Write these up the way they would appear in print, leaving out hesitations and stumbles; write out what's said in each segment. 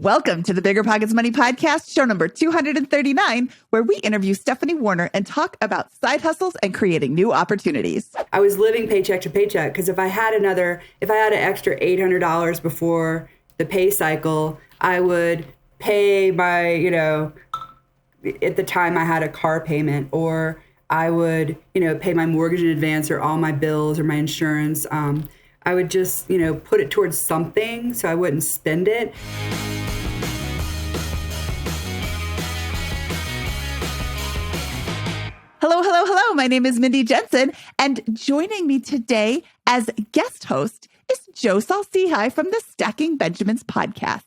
Welcome to the BiggerPockets Money Podcast, show number 239, where we interview Stephanie Warner and talk about side hustles and creating new opportunities. I was living paycheck to paycheck because if I had an extra $800 before the pay cycle, I would pay my, at the time I had a car payment, or I would, pay my mortgage in advance or all my bills or my insurance. I would just, put it towards something so I wouldn't spend it. Hello. My name is Mindy Jensen, and joining me today as guest host is Joe Salsihai from the Stacking Benjamins podcast.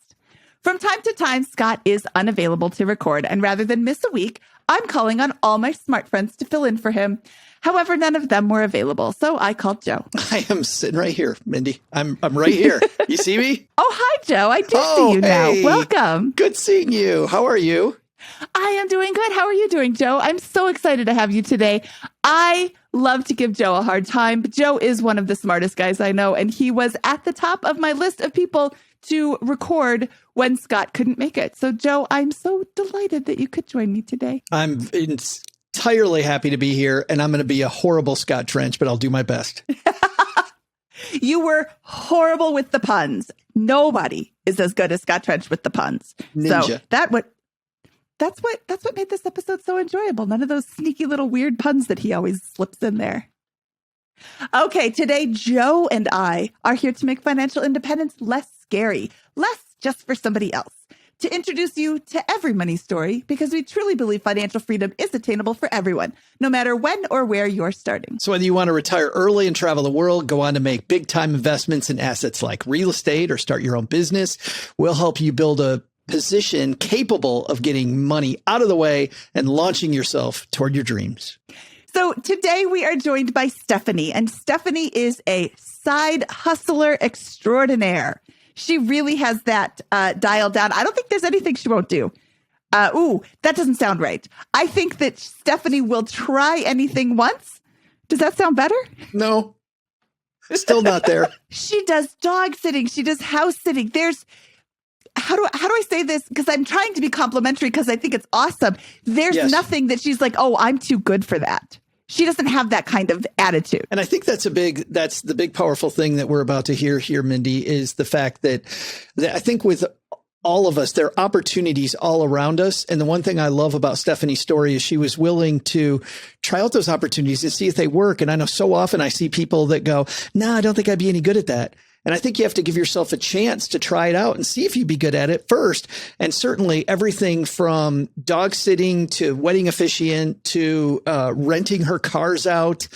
From time to time, Scott is unavailable to record, and rather than miss a week, I'm calling on all my smart friends to fill in for him. However, none of them were available, so I called Joe. I am sitting right here, Mindy. I'm right here. You see me? Oh, hi, Joe. I do see you now. Hey. Welcome. Good seeing you. How are you? I am doing good. How are you doing, Joe? I'm so excited to have you today. I love to give Joe a hard time, but Joe is one of the smartest guys I know, and he was at the top of my list of people to record when Scott couldn't make it. So, Joe, I'm so delighted that you could join me today. I'm entirely happy to be here, and I'm going to be a horrible Scott Trench, but I'll do my best. You were horrible with the puns. Nobody is as good as Scott Trench with the puns. Ninja. So that's what made this episode so enjoyable. None of those sneaky little weird puns that he always slips in there. Okay, today Joe and I are here to make financial independence less scary, less just for somebody else. To introduce you to every money story, because we truly believe financial freedom is attainable for everyone, no matter when or where you're starting. So whether you want to retire early and travel the world, go on to make big time investments in assets like real estate, or start your own business, we'll help you build a position capable of getting money out of the way and launching yourself toward your dreams. So today we are joined by Stephanie, and Stephanie is a side hustler extraordinaire. She really has that dialed down. I don't think there's anything she won't do. That doesn't sound right. I think that Stephanie will try anything once. Does that sound better? No, still not there. She does dog sitting. She does house sitting. How do I say this? Because I'm trying to be complimentary because I think it's awesome. There's nothing that she's like, oh, I'm too good for that. She doesn't have that kind of attitude. And I think that's the big powerful thing that we're about to hear here, Mindy, is the fact that I think with all of us, there are opportunities all around us. And the one thing I love about Stephanie's story is she was willing to try out those opportunities and see if they work. And I know so often I see people that go, no, I don't think I'd be any good at that. And I think you have to give yourself a chance to try it out and see if you'd be good at it first. And certainly everything from dog sitting to wedding officiant to renting her cars out,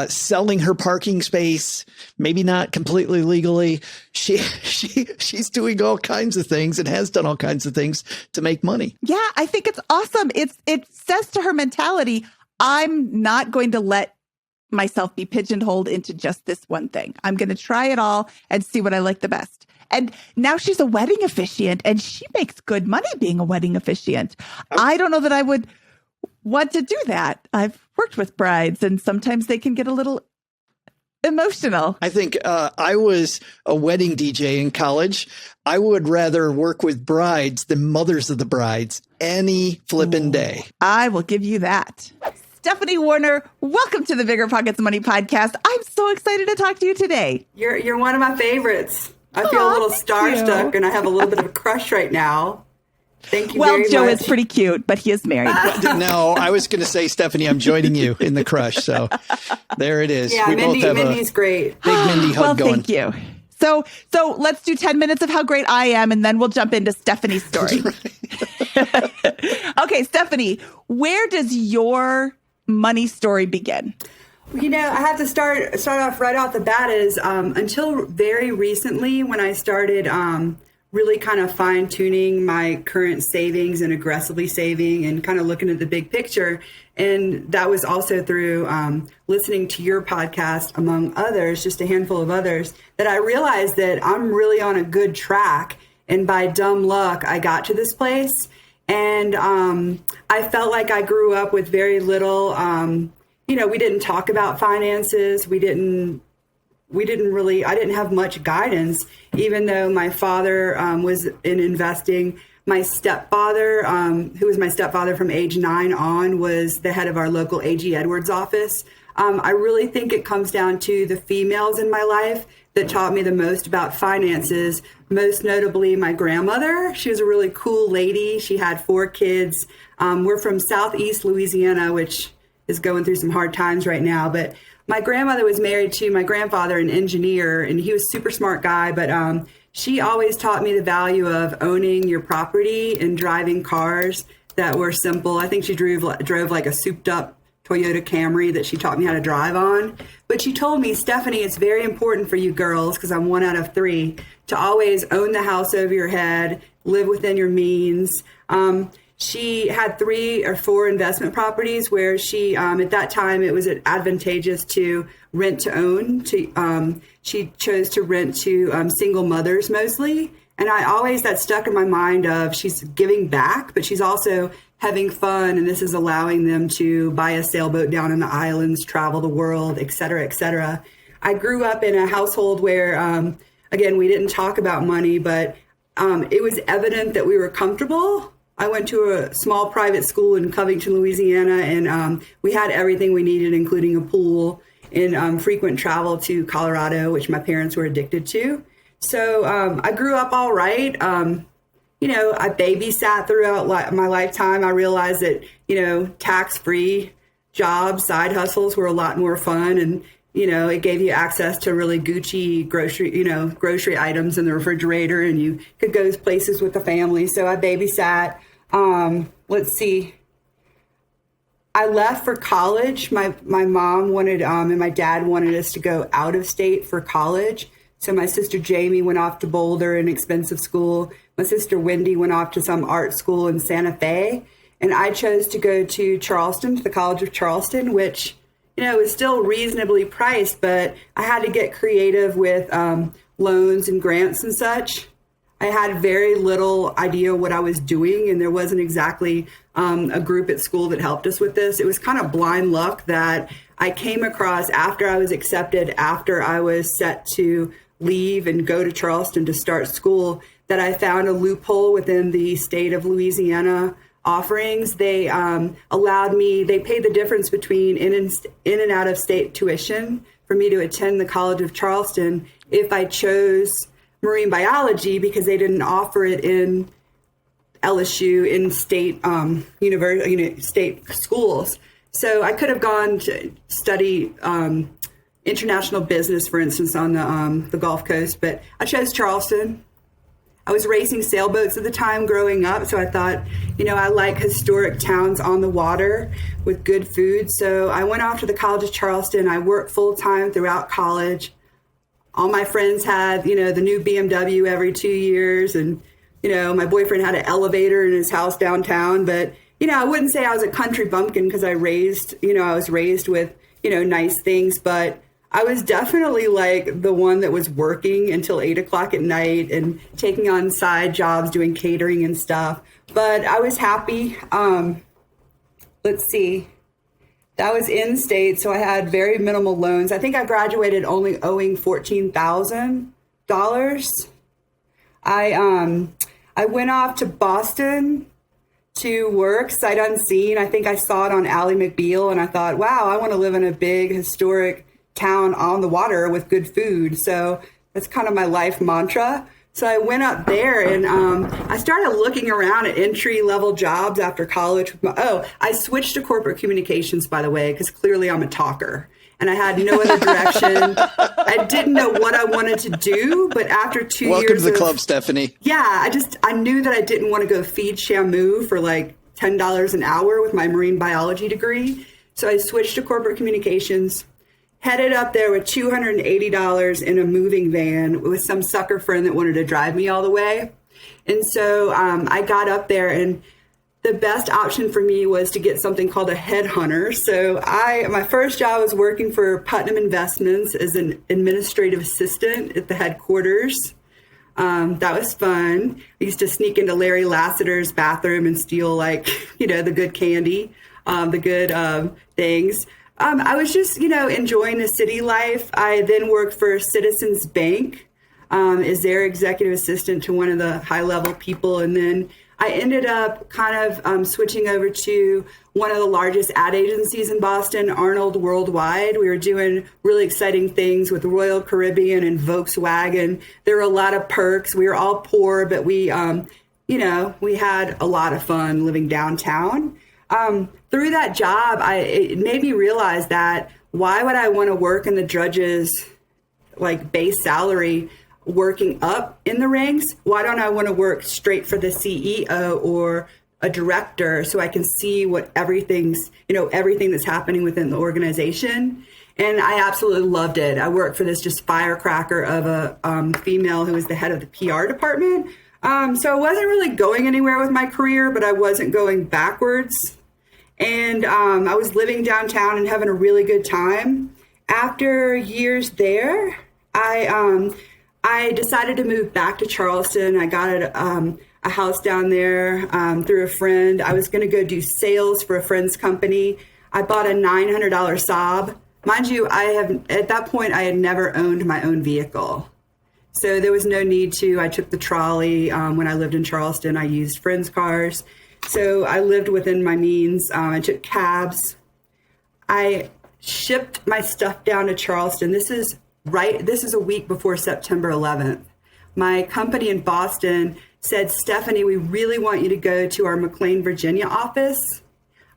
selling her parking space, maybe not completely legally. She's doing all kinds of things and has done all kinds of things to make money. Yeah, I think it's awesome. It says to her mentality, I'm not going to let myself be pigeonholed into just this one thing. I'm going to try it all and see what I like the best. And now she's a wedding officiant, and she makes good money being a wedding officiant. I don't know that I would want to do that. I've worked with brides, and sometimes they can get a little emotional. I think I was a wedding DJ in college. I would rather work with brides than mothers of the brides any flippin' day. I will give you that. Stephanie Warner, welcome to the BiggerPockets Money Podcast. I'm so excited to talk to you today. You're one of my favorites. I feel a little starstruck, and I have a little bit of a crush right now. Thank you very much. Well, Joe is pretty cute, but he is married. No, I was going to say, Stephanie, I'm joining you in the crush. So there it is. Yeah, Mindy's great. Big Mindy hug going. Thank you. So let's do 10 minutes of how great I am, and then we'll jump into Stephanie's story. Okay, Stephanie, where does your money story begin? I have to start off right off the bat is until very recently when I started really kind of fine tuning my current savings and aggressively saving and kind of looking at the big picture. And that was also through listening to your podcast, among others, just a handful of others, that I realized that I'm really on a good track. And by dumb luck, I got to this place. And I felt like I grew up with very little, we didn't talk about finances. We didn't I didn't have much guidance, even though my father was in investing. My stepfather, who was my stepfather from age 9 on, was the head of our local A.G. Edwards office. I really think it comes down to the females in my life that taught me the most about finances, most notably my grandmother. She was a really cool lady. She had 4 kids. We're from Southeast Louisiana, which is going through some hard times right now. But my grandmother was married to my grandfather, an engineer, and he was a super smart guy. But she always taught me the value of owning your property and driving cars that were simple. I think she drove like a souped up Toyota Camry that she taught me how to drive on. But she told me, Stephanie, it's very important for you girls, because I'm 1 out of 3, to always own the house over your head, live within your means. She had 3 or 4 investment properties where she, at that time, it was advantageous to rent to own. She chose to rent to single mothers mostly. And that stuck in my mind of she's giving back, but she's also having fun. And this is allowing them to buy a sailboat down in the islands, travel the world, et cetera, et cetera. I grew up in a household where, again, we didn't talk about money, but it was evident that we were comfortable. I went to a small private school in Covington, Louisiana, and we had everything we needed, including a pool and frequent travel to Colorado, which my parents were addicted to. So I grew up all right. I babysat throughout my lifetime. I realized that, tax-free jobs, side hustles were a lot more fun. And, it gave you access to really Gucci grocery items in the refrigerator, and you could go places with the family. So I babysat. Let's see. I left for college. My mom wanted, and my dad wanted us to go out of state for college. So my sister Jamie went off to Boulder, an expensive school. My sister Wendy went off to some art school in Santa Fe. And I chose to go to Charleston, to the College of Charleston, which, was still reasonably priced, but I had to get creative with loans and grants and such. I had very little idea what I was doing, and there wasn't exactly a group at school that helped us with this. It was kind of blind luck that I came across after I was accepted, after I was set to leave and go to Charleston to start school, that I found a loophole within the state of Louisiana offerings. They they paid the difference between in and out of state tuition for me to attend the College of Charleston if I chose marine biology, because they didn't offer it in LSU, in state state schools. So I could have gone to study international business, for instance, on the Gulf Coast, but I chose Charleston. I was racing sailboats at the time growing up, so I thought, I like historic towns on the water with good food. So I went off to the College of Charleston. I worked full-time throughout college. All my friends had, the new BMW every 2 years, and, my boyfriend had an elevator in his house downtown. But, I wouldn't say I was a country bumpkin, because I was raised with, nice things, but I was definitely like the one that was working until 8 o'clock at night and taking on side jobs, doing catering and stuff. But I was happy. Let's see. That was in state, so I had very minimal loans. I think I graduated only owing $14,000. I went off to Boston to work sight unseen. I think I saw it on Ally McBeal, and I thought, wow, I want to live in a big historic town on the water with good food. So that's kind of my life mantra. So I went up there, and I started looking around at entry-level jobs after college. I switched to corporate communications, by the way, because clearly I'm a talker, and I had no other direction. I didn't know what I wanted to do, but after 2 years Welcome to the club, Stephanie. Yeah, I knew that I didn't want to go feed Shamu for like $10 an hour with my marine biology degree. So I switched to corporate communications. Headed up there with $280 in a moving van with some sucker friend that wanted to drive me all the way. And so I got up there, and the best option for me was to get something called a headhunter. So my first job was working for Putnam Investments as an administrative assistant at the headquarters. That was fun. I used to sneak into Larry Lassiter's bathroom and steal the good candy, the good things. I was just, enjoying the city life. I then worked for Citizens Bank as their executive assistant to one of the high level people. And then I ended up kind of switching over to one of the largest ad agencies in Boston, Arnold Worldwide. We were doing really exciting things with Royal Caribbean and Volkswagen. There were a lot of perks. We were all poor, but we had a lot of fun living downtown. Through that job, it made me realize that why would I want to work in the Drudge's like base salary working up in the ranks? Why don't I want to work straight for the CEO or a director so I can see what everything that's happening within the organization? And I absolutely loved it. I worked for this just firecracker of a female who was the head of the PR department. So I wasn't really going anywhere with my career, but I wasn't going backwards. And I was living downtown and having a really good time. After years there, I decided to move back to Charleston. I got a house down there through a friend. I was going to go do sales for a friend's company. I bought a $900 Saab. Mind you, at that point, I had never owned my own vehicle. So there was no need to. I took the trolley. When I lived in Charleston, I used friends' cars. So I lived within my means. I took cabs. I shipped my stuff down to Charleston. This is a week before September 11th. My company in Boston said, Stephanie, we really want you to go to our McLean, Virginia office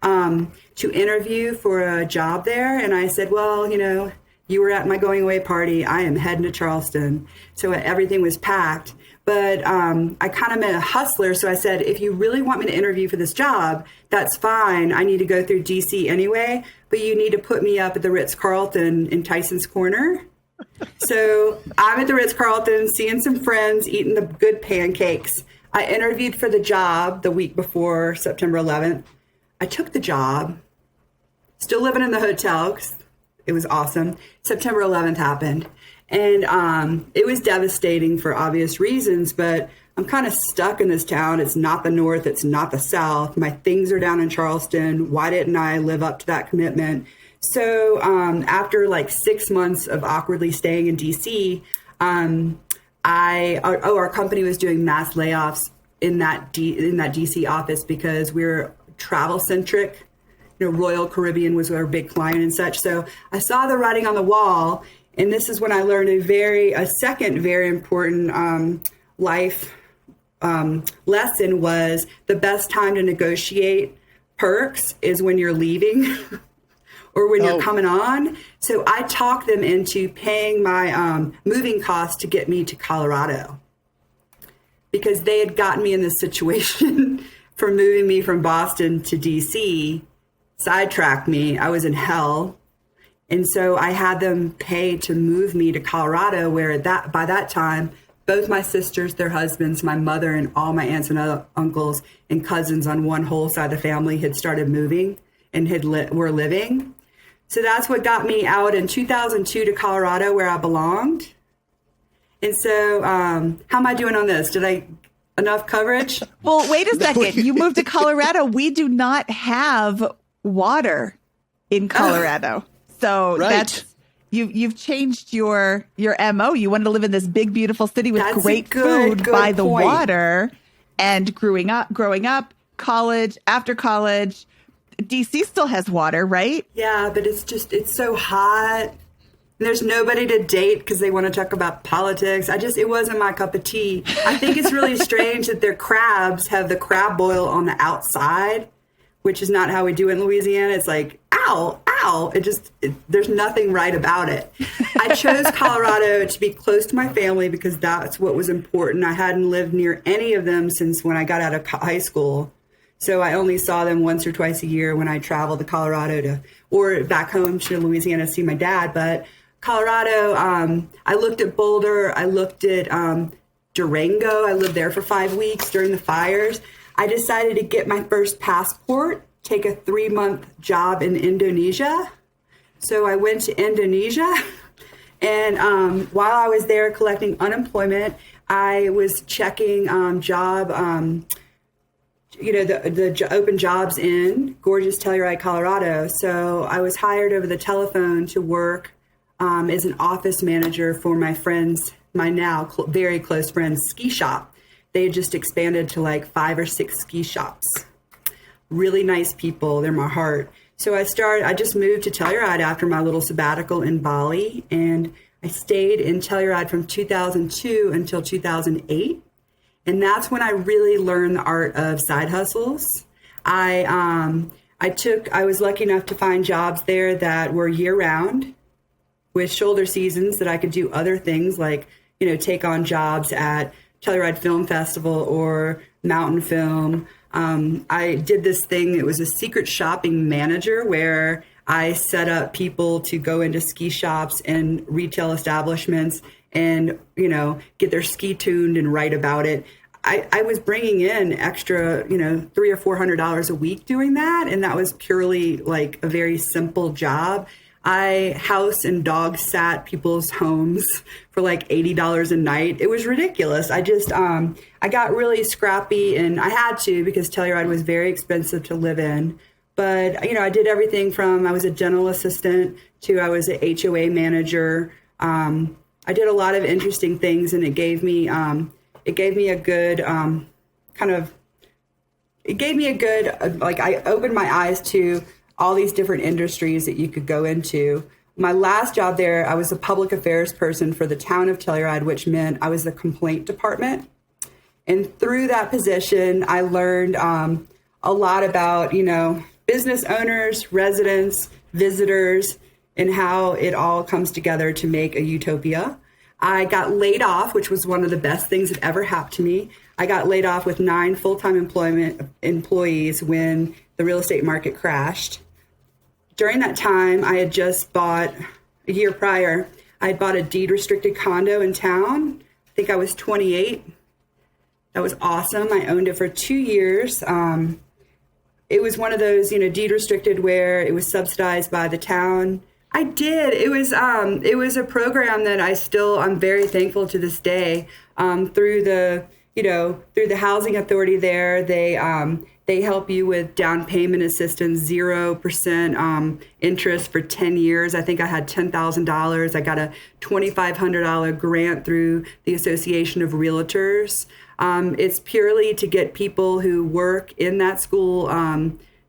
to interview for a job there. And I said, well, you were at my going away party. I am heading to Charleston. So everything was packed. But I kind of met a hustler. So I said, if you really want me to interview for this job, that's fine. I need to go through DC anyway, but you need to put me up at the Ritz-Carlton in Tyson's Corner. So I'm at the Ritz-Carlton, seeing some friends, eating the good pancakes. I interviewed for the job the week before September 11th. I took the job, still living in the hotel because it was awesome. September 11th happened. And it was devastating for obvious reasons, but I'm kind of stuck in this town. It's not the North. It's not the South. My things are down in Charleston. Why didn't I live up to that commitment? So after like 6 months of awkwardly staying in DC, our company was doing mass layoffs in that DC office because we're travel centric. Royal Caribbean was our big client and such. So I saw the writing on the wall. And this is when I learned a second very important life lesson was the best time to negotiate perks is when you're leaving or when you're coming on. So I talked them into paying my moving costs to get me to Colorado because they had gotten me in this situation for moving me from Boston to DC, sidetracked me. I was in hell. And so I had them pay to move me to Colorado, where by that time, both my sisters, their husbands, my mother, and all my aunts and uncles and cousins on one whole side of the family had started moving and were living. So that's what got me out in 2002 to Colorado, where I belonged. And so how am I doing on this? Did I enough coverage? Well, wait a second. You moved to Colorado. We do not have water in Colorado. So that's you've changed your MO. You wanted to live in this big, beautiful city with great food by the water. And growing up, college, after college, DC still has water, right? Yeah, but it's so hot. There's nobody to date because they want to talk about politics. It wasn't my cup of tea. I think it's really strange that their crabs have the crab boil on the outside, which is not how we do it in Louisiana. It's like, ow, ow. There's nothing right about it. I chose Colorado to be close to my family because that's what was important. I hadn't lived near any of them since when I got out of high school. So I only saw them once or twice a year when I traveled to Colorado or back home to Louisiana to see my dad. But Colorado, I looked at Boulder. I looked at Durango. I lived there for 5 weeks during the fires. I decided to get my first passport, take a 3-month job in Indonesia. So I went to Indonesia, and while I was there collecting unemployment, I was checking job open jobs in gorgeous Telluride, Colorado. So I was hired over the telephone to work as an office manager for my now very close friend's ski shop. They had just expanded to like 5 or 6 ski shops. Really nice people. They're my heart. So I just moved to Telluride after my little sabbatical in Bali, and I stayed in Telluride from 2002 until 2008. And that's when I really learned the art of side hustles. I was lucky enough to find jobs there that were year round with shoulder seasons that I could do other things like, take on jobs at Telluride Film Festival or Mountain Film. I did this thing. It was a secret shopping manager where I set up people to go into ski shops and retail establishments and, get their ski tuned and write about it. I was bringing in extra, $300 or $400 a week doing that. And that was purely like a very simple job. I house and dog sat people's homes for like $80 a night. It was ridiculous. I got really scrappy, and I had to because Telluride was very expensive to live in. But, I did everything from I was a dental assistant to I was an HOA manager. I did a lot of interesting things, and it gave me a good I opened my eyes to all these different industries that you could go into. My last job there, I was a public affairs person for the town of Telluride, which meant I was the complaint department. And through that position, I learned a lot about, business owners, residents, visitors, and how it all comes together to make a utopia. I got laid off, which was one of the best things that ever happened to me. I got laid off with 9 full-time employees when the real estate market crashed. During that time, I had just bought, a year prior, I had bought a deed-restricted condo in town. I think I was 28. That was awesome. I owned it for 2 years. It was one of those, deed-restricted where it was subsidized by the town. I did. It was a program that I'm very thankful to this day. Through the housing authority there, they help you with down payment assistance, 0% interest for 10 years. I think I had $10,000. I got a $2,500 grant through the Association of Realtors. It's purely to get people who work in that school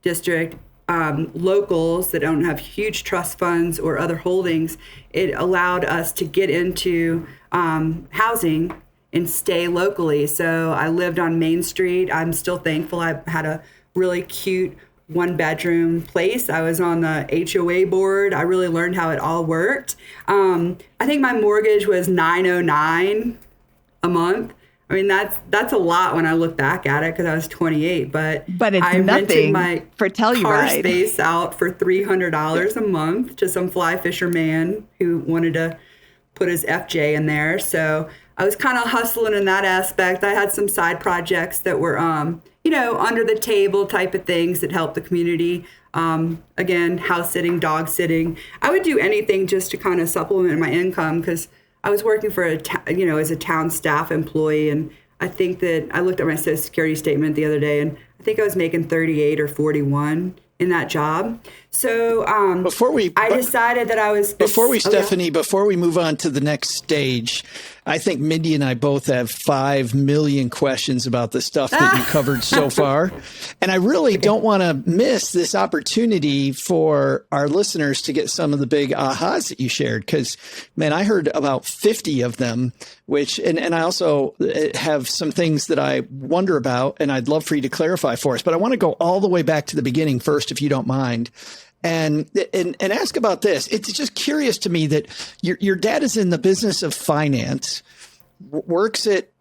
district, locals that don't have huge trust funds or other holdings. It allowed us to get into housing and stay locally. So I lived on Main Street. I'm still thankful. I had a really cute 1-bedroom place. I was on the HOA board. I really learned how it all worked. I think my mortgage was $909 a month. I mean, that's a lot when I look back at it because I was 28. But it's I rented nothing my for Telluride car space out for $300 a month to some fly fisher man who wanted to put his FJ in there. So I was kind of hustling in that aspect. I had some side projects that were, under the table type of things that helped the community. Again, house sitting, dog sitting. I would do anything just to kind of supplement my income because I was working for as a town staff employee. And I think that I looked at my Social Security statement the other day, and I think I was making 38 or 41 in that job. So I decided that I was... Before we move on to the next stage, I think Mindy and I both have 5 million questions about the stuff that you covered so far. And I really don't want to miss this opportunity for our listeners to get some of the big ahas that you shared. Because, man, I heard about 50 of them, and I also have some things that I wonder about, and I'd love for you to clarify for us. But I want to go all the way back to the beginning first, if you don't mind. And ask about this. It's just curious to me that your dad is in the business of finance, works it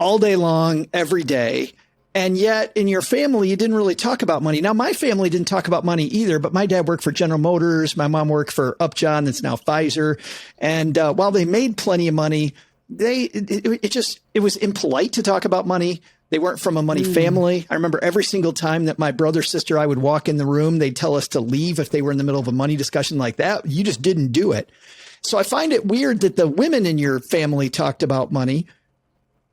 all day long, every day. And yet in your family, you didn't really talk about money. Now, my family didn't talk about money either, but my dad worked for General Motors. My mom worked for Upjohn, that's now Pfizer. And while they made plenty of money, it was impolite to talk about money. They weren't from a money family. I remember every single time that my brother, sister, I would walk in the room, they'd tell us to leave if they were in the middle of a money discussion like that. You just didn't do it. So I find it weird that the women in your family talked about money,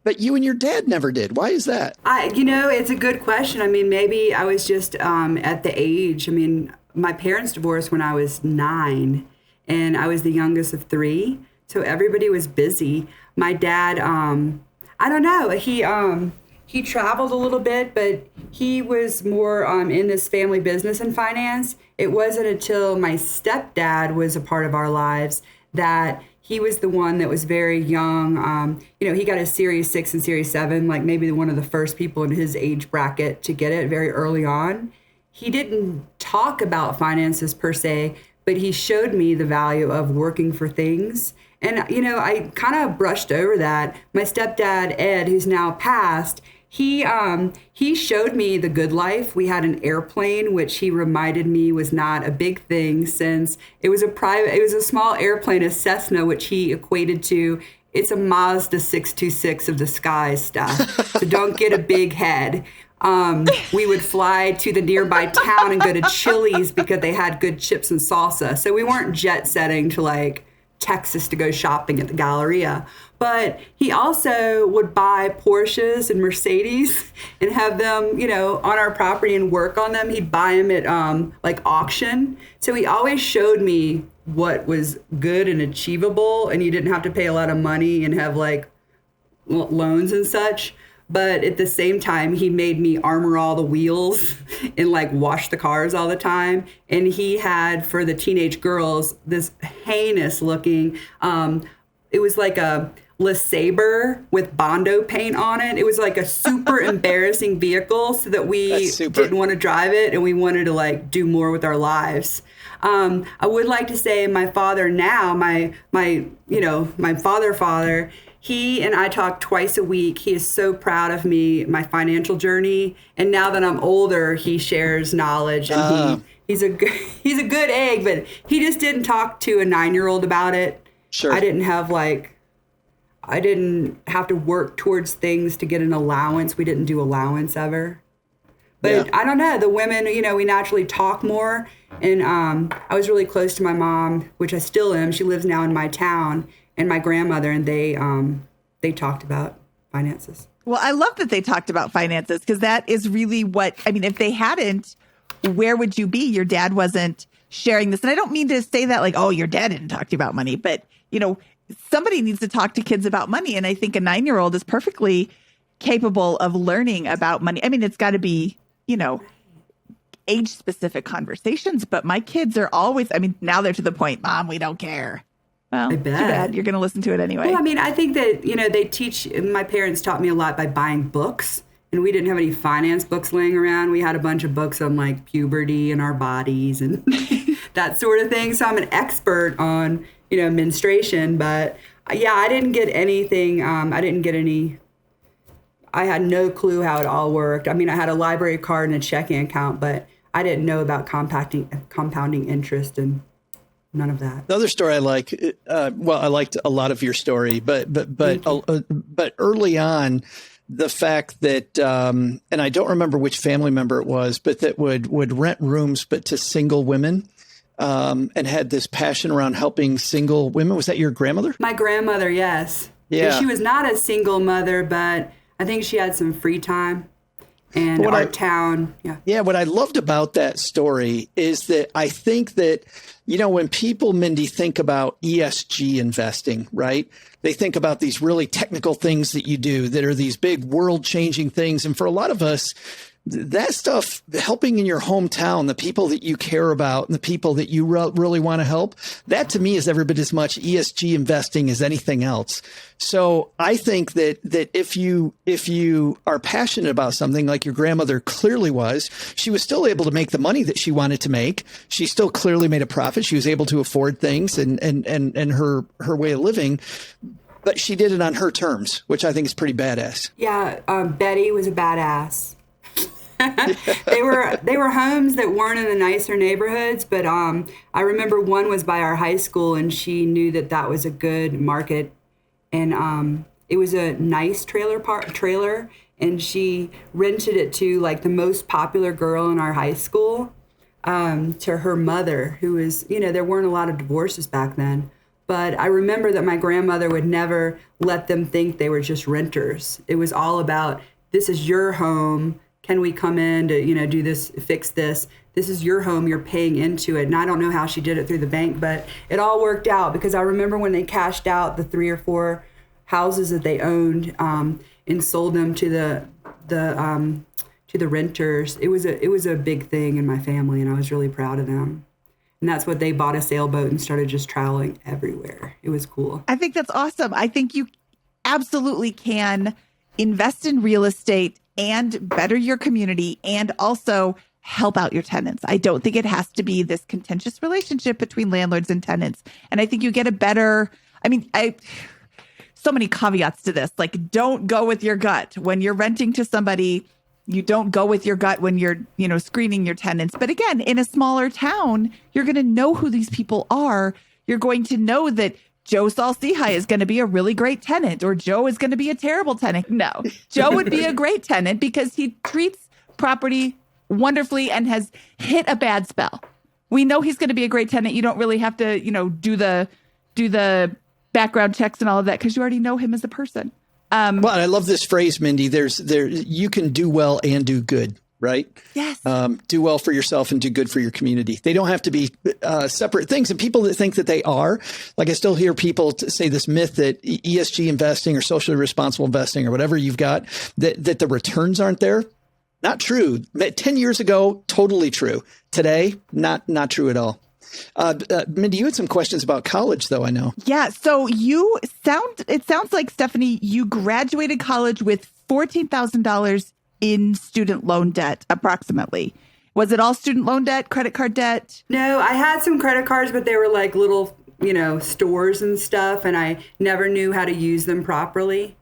But you and your dad never did. Why is that? It's a good question. I mean, maybe I was just at the age. I mean, my parents divorced when I was 9, and I was the youngest of 3. So everybody was busy. My dad, I don't know. He traveled a little bit, but he was more in this family business and finance. It wasn't until my stepdad was a part of our lives that he was the one that was very young. He got a Series 6 and Series 7, like maybe one of the first people in his age bracket to get it very early on. He didn't talk about finances per se, but he showed me the value of working for things. And, I kind of brushed over that. My stepdad, Ed, who's now passed, he showed me the good life. We had an airplane, which he reminded me was not a big thing since it was a small airplane, a Cessna, which he equated to, it's a Mazda 626 of the sky stuff. So don't get a big head. We would fly to the nearby town and go to Chili's because they had good chips and salsa. So we weren't jet setting to like Texas to go shopping at the Galleria. But he also would buy Porsches and Mercedes and have them, on our property and work on them. He'd buy them at like auction. So he always showed me what was good and achievable, and you didn't have to pay a lot of money and have like loans and such. But at the same time, he made me armor all the wheels and like wash the cars all the time. And he had, for the teenage girls, this heinous looking, it was like a LeSabre with Bondo paint on it. It was like a super embarrassing vehicle, so that we didn't want to drive it and we wanted to like do more with our lives. I would like to say my father now, my father, he and I talk twice a week. He is so proud of me, my financial journey. And now that I'm older, he shares knowledge, and he's a good egg, but he just didn't talk to a 9-year-old about it. Sure. I didn't have to work towards things to get an allowance. We didn't do allowance ever. But yeah. I don't know, the women, we naturally talk more. And I was really close to my mom, which I still am. She lives now in my town, and my grandmother, and they talked about finances. Well, I love that they talked about finances, because that is really if they hadn't, where would you be? Your dad wasn't sharing this. And I don't mean to say that like, oh, your dad didn't talk to you about money, but somebody needs to talk to kids about money. And I think a 9-year-old is perfectly capable of learning about money. I mean, it's got to be, age specific conversations, but my kids are always, now they're to the point, Mom, we don't care. Well, too bad. You're going to listen to it anyway. Well, I think that, they teach, my parents taught me a lot by buying books, and we didn't have any finance books laying around. We had a bunch of books on like puberty and our bodies and that sort of thing. So I'm an expert on, menstruation, but yeah, I didn't get anything. I had no clue how it all worked. I had a library card and a checking account, but I didn't know about compounding interest and none of that. The other story I like, I liked a lot of your story, but early on, the fact that, and I don't remember which family member it was, but that would rent rooms, but to single women, and had this passion around helping single women. Was that your grandmother? My grandmother, yes. Yeah. She was not a single mother, but I think she had some free time. And our town, yeah. Yeah, what I loved about that story is that I think that, when people, Mindy, think about ESG investing, right? They think about these really technical things that you do that are these big world-changing things. And for a lot of us, that stuff, helping in your hometown, the people that you care about and the people that you really want to help, that to me is every bit as much ESG investing as anything else. So I think that if you are passionate about something like your grandmother clearly was, she was still able to make the money that she wanted to make. She still clearly made a profit. She was able to afford things and her way of living. But she did it on her terms, which I think is pretty badass. Yeah, Betty was a badass. They were homes that weren't in the nicer neighborhoods, but I remember one was by our high school, and she knew that was a good market, and it was a nice trailer, and she rented it to like the most popular girl in our high school, to her mother, who was, there weren't a lot of divorces back then, But I remember that my grandmother would never let them think they were just renters. It was all about, this is your home. Can we come in to, do this, fix this? This is your home. You're paying into it. And I don't know how she did it through the bank, but it all worked out, because I remember when they cashed out the 3 or 4 houses that they owned and sold them to the renters. It was a big thing in my family, and I was really proud of them. And that's what they bought, a sailboat, and started just traveling everywhere. It was cool. I think that's awesome. I think you absolutely can invest in real estate and better your community and also help out your tenants. I don't think it has to be this contentious relationship between landlords and tenants. And I think you get a better, so many caveats to this, like, don't go with your gut when you're renting to somebody. You don't go with your gut when you're, screening your tenants. But again, in a smaller town, you're going to know who these people are. You're going to know that Joe Salsihai is going to be a really great tenant, or Joe is going to be a terrible tenant. No, Joe would be a great tenant because he treats property wonderfully and has hit a bad spell. We know he's going to be a great tenant. You don't really have to, do the background checks and all of that, because you already know him as a person. Well, I love this phrase, Mindy. You can do well and do good, right? Yes. Do well for yourself and do good for your community. They don't have to be separate things. And people that think that they are, like, I still hear people say this myth that ESG investing or socially responsible investing or whatever you've got, that the returns aren't there. Not true. 10 years ago, totally true. Today, not true at all. Mindy, you had some questions about college, though, I know. Yeah. So it sounds like, Stephanie, you graduated college with $14,000 in student loan debt, approximately. Was it all student loan debt, credit card debt? No, I had some credit cards, but they were like little, stores and stuff, and I never knew how to use them properly.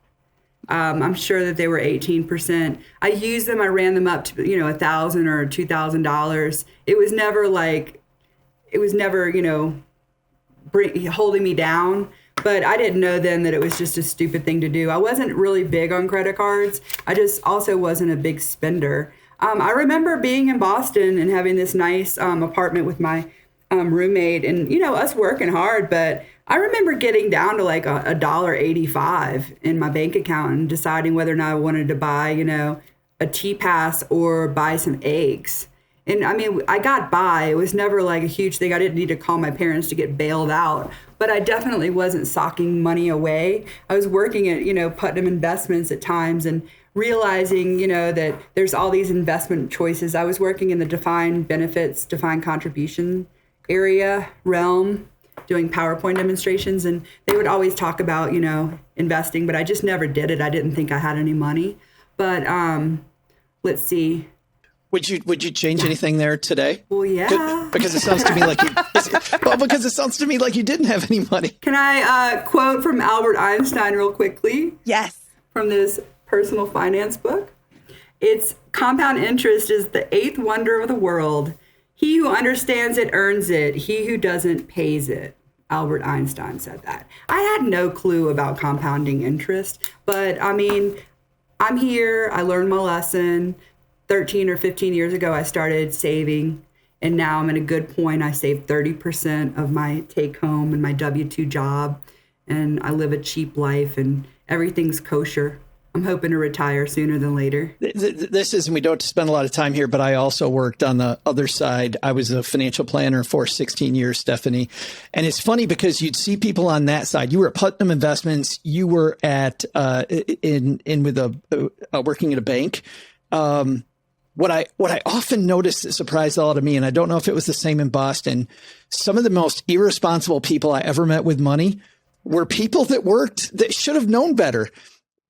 I'm sure that they were 18%. I used them. I ran them up to, $1,000 or $2,000. It was never, holding me down. But I didn't know then that it was just a stupid thing to do. I wasn't really big on credit cards. I just also wasn't a big spender. I remember being in Boston and having this nice apartment with my roommate, and, us working hard. But I remember getting down to like $1.85 in my bank account and deciding whether or not I wanted to buy, a tea pass or buy some eggs. And I got by. It was never like a huge thing. I didn't need to call my parents to get bailed out, but I definitely wasn't socking money away. I was working at, Putnam Investments at times and realizing, that there's all these investment choices. I was working in the defined benefits, defined contribution realm, doing PowerPoint demonstrations. And they would always talk about, investing, but I just never did it. I didn't think I had any money. But let's see. Would you change anything there today? Well, yeah. Because it sounds to me like you didn't have any money. Can I quote from Albert Einstein real quickly? Yes. From this personal finance book. It's compound interest is the 8th wonder of the world. He who understands it earns it. He who doesn't pays it. Albert Einstein said that. I had no clue about compounding interest, but I'm here. I learned my lesson. 13 or 15 years ago, I started saving, and now I'm at a good point. I save 30% of my take home and my W-2 job, and I live a cheap life, and everything's kosher. I'm hoping to retire sooner than later. This is, and we don't spend a lot of time here, but I also worked on the other side. I was a financial planner for 16 years, Stephanie. And it's funny because you'd see people on that side. You were at Putnam Investments. You were at working at a bank. What I often noticed that surprised a lot of me, and I don't know if it was the same in Boston, some of the most irresponsible people I ever met with money were people that should have known better.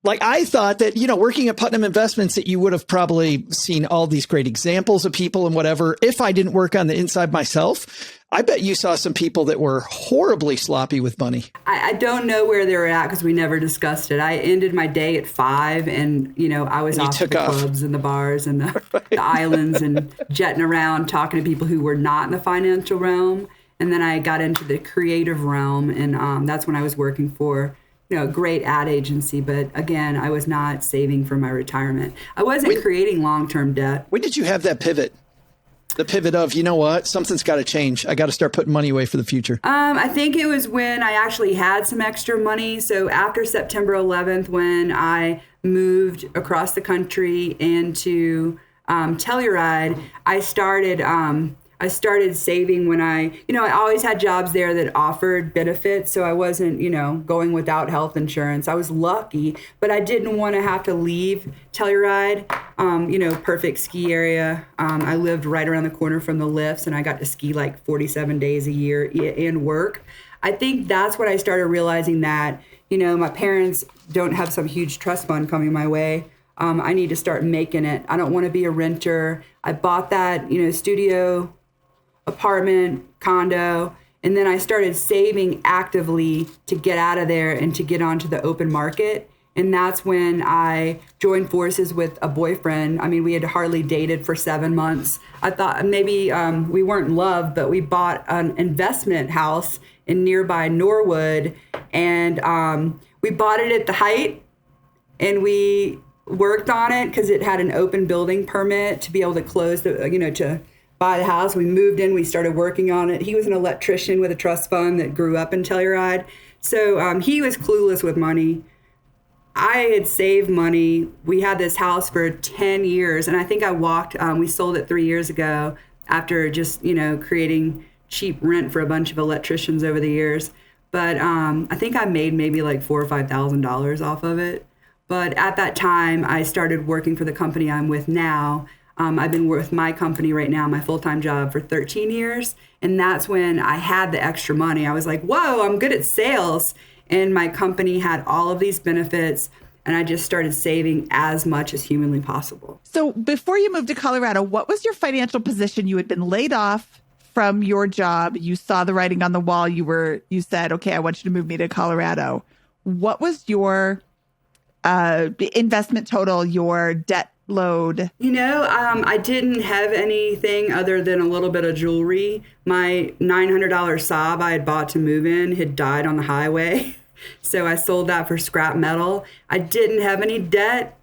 Like, I thought that, working at Putnam Investments, that you would have probably seen all these great examples of people and whatever. If I didn't work on the inside myself, I bet you saw some people that were horribly sloppy with money. I don't know where they were at because we never discussed it. I ended my day at 5 and, I was off to the clubs and the bars and the islands and jetting around talking to people who were not in the financial realm. And then I got into the creative realm, and that's when I was working for a great ad agency. But again, I was not saving for my retirement. I wasn't creating long-term debt. When did you have that pivot? The pivot of, you know what, something's got to change. I got to start putting money away for the future. I think it was when I actually had some extra money. So after September 11th, when I moved across the country into Telluride, I started saving when I always had jobs there that offered benefits. So I wasn't, going without health insurance. I was lucky, but I didn't want to have to leave Telluride, perfect ski area. I lived right around the corner from the lifts, and I got to ski like 47 days a year and work. I think that's when I started realizing that, my parents don't have some huge trust fund coming my way. I need to start making it. I don't want to be a renter. I bought that, studio, apartment, condo, and then I started saving actively to get out of there and to get onto the open market. And that's when I joined forces with a boyfriend. I mean, we had hardly dated for 7 months. I thought maybe we weren't in love, but we bought an investment house in nearby Norwood, and we bought it at the height, and we worked on it because it had an open building permit to be able to close to buy the house. We moved in, we started working on it. He was an electrician with a trust fund that grew up in Telluride. So he was clueless with money. I had saved money. We had this house for 10 years, and I think we sold it 3 years ago after just, creating cheap rent for a bunch of electricians over the years. But I think I made maybe like $4,000 or $5,000 off of it. But at that time, I started working for the company I'm with now. I've been with my company right now, my full-time job, for 13 years. And that's when I had the extra money. I was like, whoa, I'm good at sales. And my company had all of these benefits. And I just started saving as much as humanly possible. So before you moved to Colorado, what was your financial position? You had been laid off from your job. You saw the writing on the wall. You said, okay, I want you to move me to Colorado. What was your investment total, your debt load? I didn't have anything other than a little bit of jewelry. My $900 Saab I had bought to move in had died on the highway. So I sold that for scrap metal. I didn't have any debt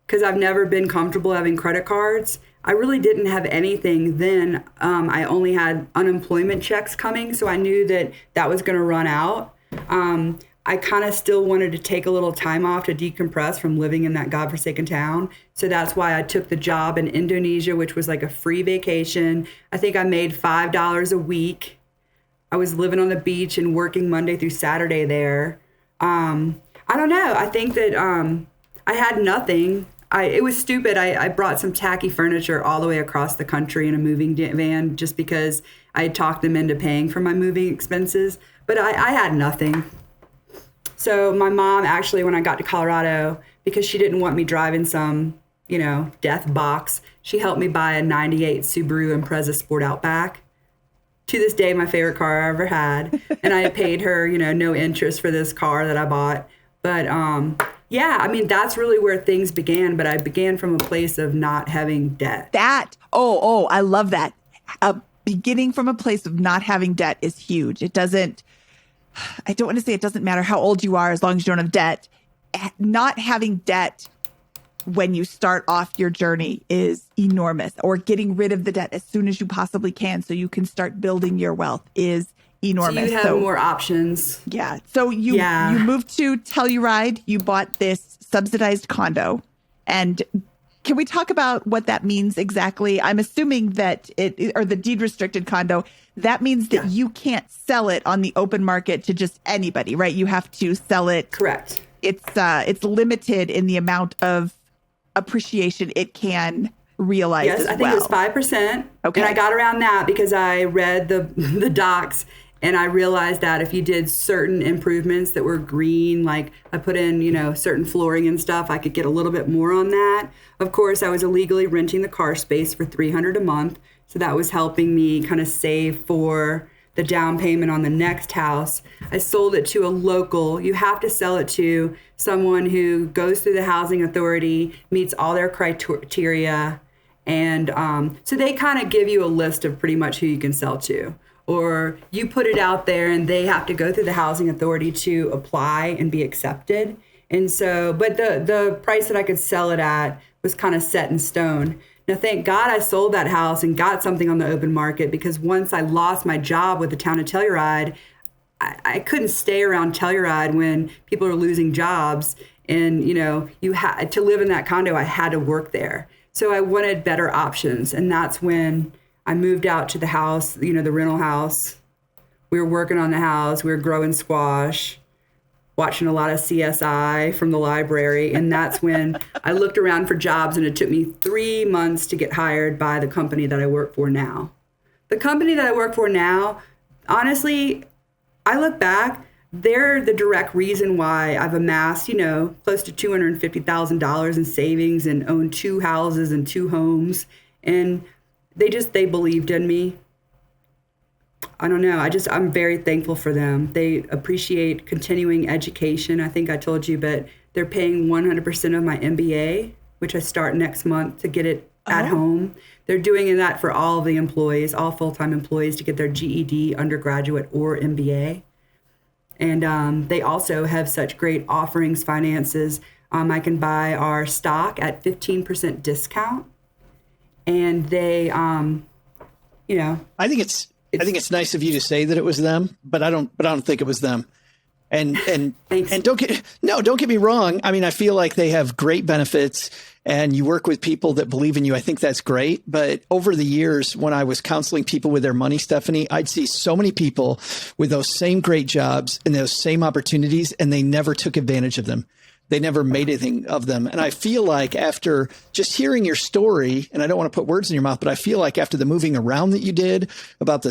because I've never been comfortable having credit cards. I really didn't have anything then. I only had unemployment checks coming, so I knew that was going to run out. I kind of still wanted to take a little time off to decompress from living in that godforsaken town. So that's why I took the job in Indonesia, which was like a free vacation. I think I made $5 a week. I was living on the beach and working Monday through Saturday there. I don't know. I think that I had nothing. It was stupid. I brought some tacky furniture all the way across the country in a moving van just because I had talked them into paying for my moving expenses. But I had nothing. So my mom actually, when I got to Colorado, because she didn't want me driving some, death box, she helped me buy a 98 Subaru Impreza Sport Outback. To this day, my favorite car I ever had. And I paid her, no interest for this car that I bought. But that's really where things began. But I began from a place of not having debt. I love that. Beginning from a place of not having debt is huge. I don't want to say it doesn't matter how old you are as long as you don't have debt. Not having debt when you start off your journey is enormous, or getting rid of the debt as soon as you possibly can so you can start building your wealth is enormous. So you have more options. Yeah. So you moved to Telluride. You bought this subsidized condo. And can we talk about what that means exactly? I'm assuming that or the deed restricted condo, that means that you can't sell it on the open market to just anybody, right? You have to sell it. Correct. It's limited in the amount of appreciation it can realize. Yes, I think it was 5%. Okay. And I got around that because I read the docs. And I realized that if you did certain improvements that were green, like I put in, certain flooring and stuff, I could get a little bit more on that. Of course, I was illegally renting the car space for $300 a month. So that was helping me kind of save for the down payment on the next house. I sold it to a local. You have to sell it to someone who goes through the housing authority, meets all their criteria. And so they kind of give you a list of pretty much who you can sell to. Or you put it out there and they have to go through the housing authority to apply and be accepted. And so, but the price that I could sell it at was kind of set in stone. Now, thank God I sold that house and got something on the open market, because once I lost my job with the town of Telluride, I couldn't stay around Telluride when people are losing jobs. And, you had to live in that condo. I had to work there. So I wanted better options. And that's when I moved out to the house, the rental house. We were working on the house. We were growing squash, watching a lot of CSI from the library. And that's when I looked around for jobs, and it took me 3 months to get hired by the company that I work for now. The company that I work for now, honestly, I look back, they're the direct reason why I've amassed, close to $250,000 in savings and own 2 houses and 2 homes. And they believed in me. I don't know. I'm very thankful for them. They appreciate continuing education. I think I told you, but they're paying 100% of my MBA, which I start next month to get it at home. They're doing that for all of the employees, all full-time employees, to get their GED, undergraduate, or MBA. And they also have such great offerings, finances. I can buy our stock at 15% discount. And they, I think it's nice of you to say that it was them, but I don't think it was them. And don't get me wrong. I mean, I feel like they have great benefits, and you work with people that believe in you. I think that's great. But over the years, when I was counseling people with their money, Stephanie, I'd see so many people with those same great jobs and those same opportunities, and they never took advantage of them. They never made anything of them. And I feel like after just hearing your story, and I don't want to put words in your mouth, but I feel like after the moving around that you did, after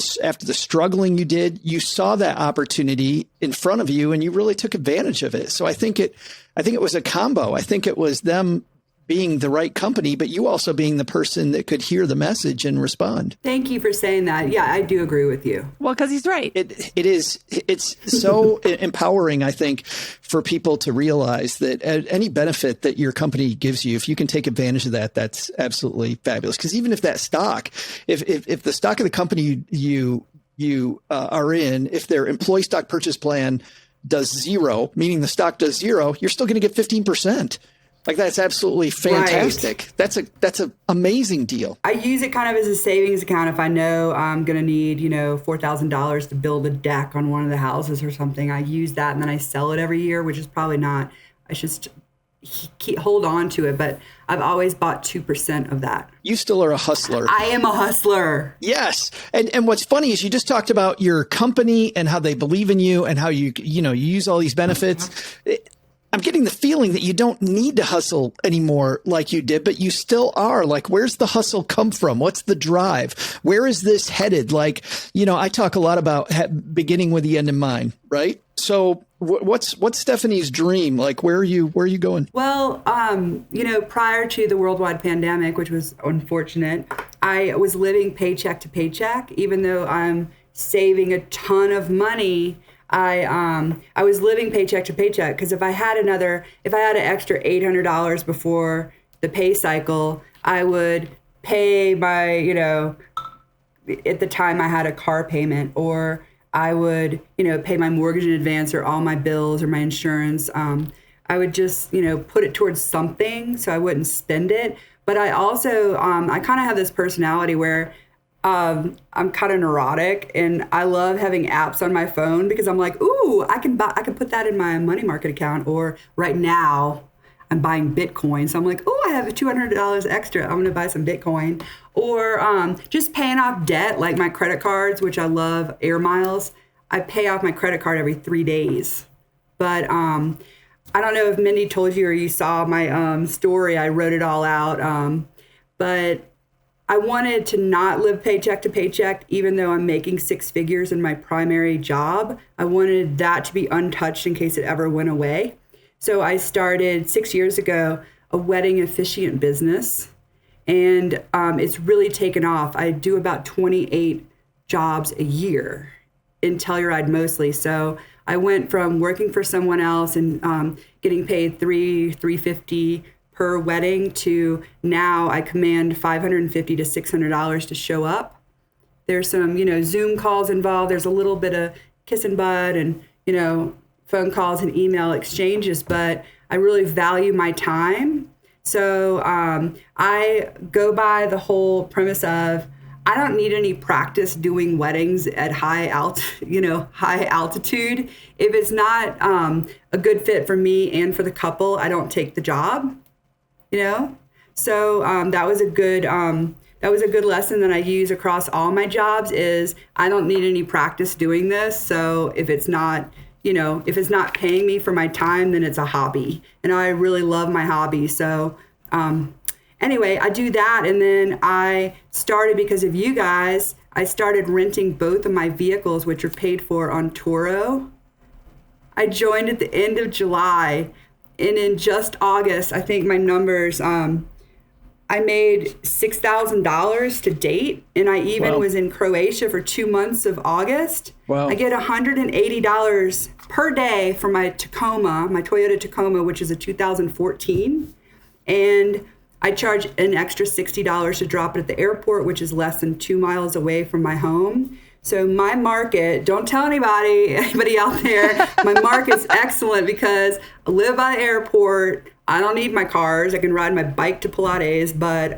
the struggling you did, you saw that opportunity in front of you and you really took advantage of it. So I think it was a combo. I think it was them being the right company, but you also being the person that could hear the message and respond. Thank you for saying that. Yeah, I do agree with you. Well, because he's right. It's so empowering, I think, for people to realize that any benefit that your company gives you, if you can take advantage of that, that's absolutely fabulous. Because even if that stock, if the stock of the company you are in, if their employee stock purchase plan does 0, meaning the stock does 0, you're still going to get 15%. Like, that's absolutely fantastic. Right. That's an amazing deal. I use it kind of as a savings account if I know I'm going to need, $4,000 to build a deck on one of the houses or something. I use that and then I sell it every year, which is probably not. I should hold on to it, but I've always bought 2% of that. You still are a hustler. I am a hustler. Yes. And what's funny is you just talked about your company and how they believe in you and how you use all these benefits. I'm getting the feeling that you don't need to hustle anymore like you did, but you still are. Like, where's the hustle come from? What's the drive? Where is this headed? Like, I talk a lot about beginning with the end in mind, right? So what's Stephanie's dream? Like, where are you going? Well, prior to the worldwide pandemic, which was unfortunate, I was living paycheck to paycheck, even though I'm saving a ton of money. I was living paycheck to paycheck, because if I had an extra $800 before the pay cycle, I would pay my, at the time I had a car payment, or I would, pay my mortgage in advance, or all my bills or my insurance. I would just, put it towards something so I wouldn't spend it. But I also, I kind of have this personality where I'm kind of neurotic, and I love having apps on my phone, because I'm like, ooh, I can put that in my money market account. Or right now I'm buying Bitcoin. So I'm like, oh, I have $200 extra. I'm going to buy some Bitcoin. Or just paying off debt, like my credit cards, which I love, air miles. I pay off my credit card every 3 days. But I don't know if Mindy told you or you saw my story. I wrote it all out. But I wanted to not live paycheck to paycheck, even though I'm making 6 figures in my primary job. I wanted that to be untouched in case it ever went away. So I started 6 years ago a wedding officiant business, and it's really taken off. I do about 28 jobs a year in Telluride mostly. So I went from working for someone else and getting paid $350 per wedding to now I command $550 to $600 to show up. There's some, Zoom calls involved. There's a little bit of kiss and bud and, phone calls and email exchanges, but I really value my time So I go by the whole premise of I don't need any practice doing weddings at high altitude. If it's not a good fit for me and for the couple, I don't take the job. So that was a good lesson that I use across all my jobs. Is I don't need any practice doing this. So if it's not paying me for my time, then it's a hobby, and I really love my hobby. So. Anyway, I do that, and then I started, because of you guys, I started renting both of my vehicles, which are paid for on Turo. I joined at the end of July, and in just August, I think my numbers, I made $6,000 to date, and I even was in Croatia for 2 months of August. Wow. I get $180 per day for my Tacoma, my Toyota Tacoma, which is a 2014, and I charge an extra $60 to drop it at the airport, which is less than 2 miles away from my home. So my market, don't tell anybody out there, my market's excellent because I live by the airport. I don't need my cars. I can ride my bike to Pilates, but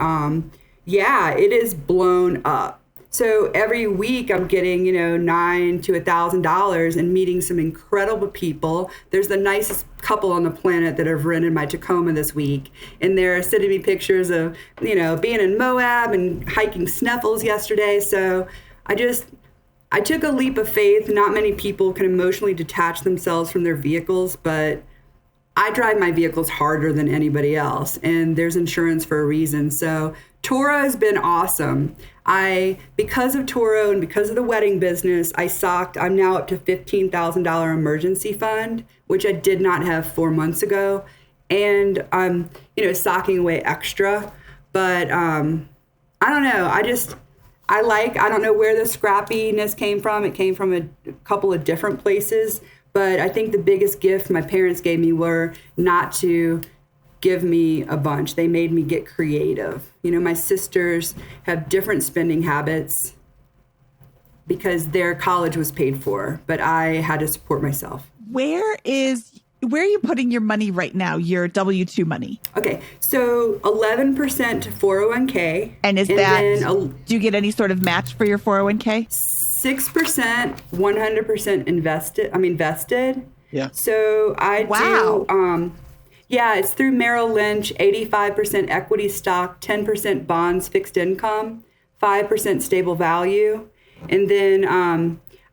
it is blown up. So every week I'm getting, $900 to $1,000 and meeting some incredible people. There's the nicest couple on the planet that have rented my Tacoma this week. And they're sending me pictures of, being in Moab and hiking Sneffels yesterday. So I took a leap of faith. Not many people can emotionally detach themselves from their vehicles, but I drive my vehicles harder than anybody else, and there's insurance for a reason. So Turo has been awesome. Because of Turo and because of the wedding business, I'm now up to $15,000 emergency fund, which I did not have 4 months ago. And I'm, socking away extra. But I don't know. I don't know where the scrappiness came from. It came from a couple of different places. But I think the biggest gift my parents gave me were not to give me a bunch. They made me get creative. My sisters have different spending habits because their college was paid for, but I had to support myself. Where are you putting your money right now, your W-2 money? Okay. So 11% to 401k. And do you get any sort of match for your 401k? 6%, 100% vested. Yeah. So I do, it's through Merrill Lynch, 85% equity stock, 10% bonds, fixed income, 5% stable value. And then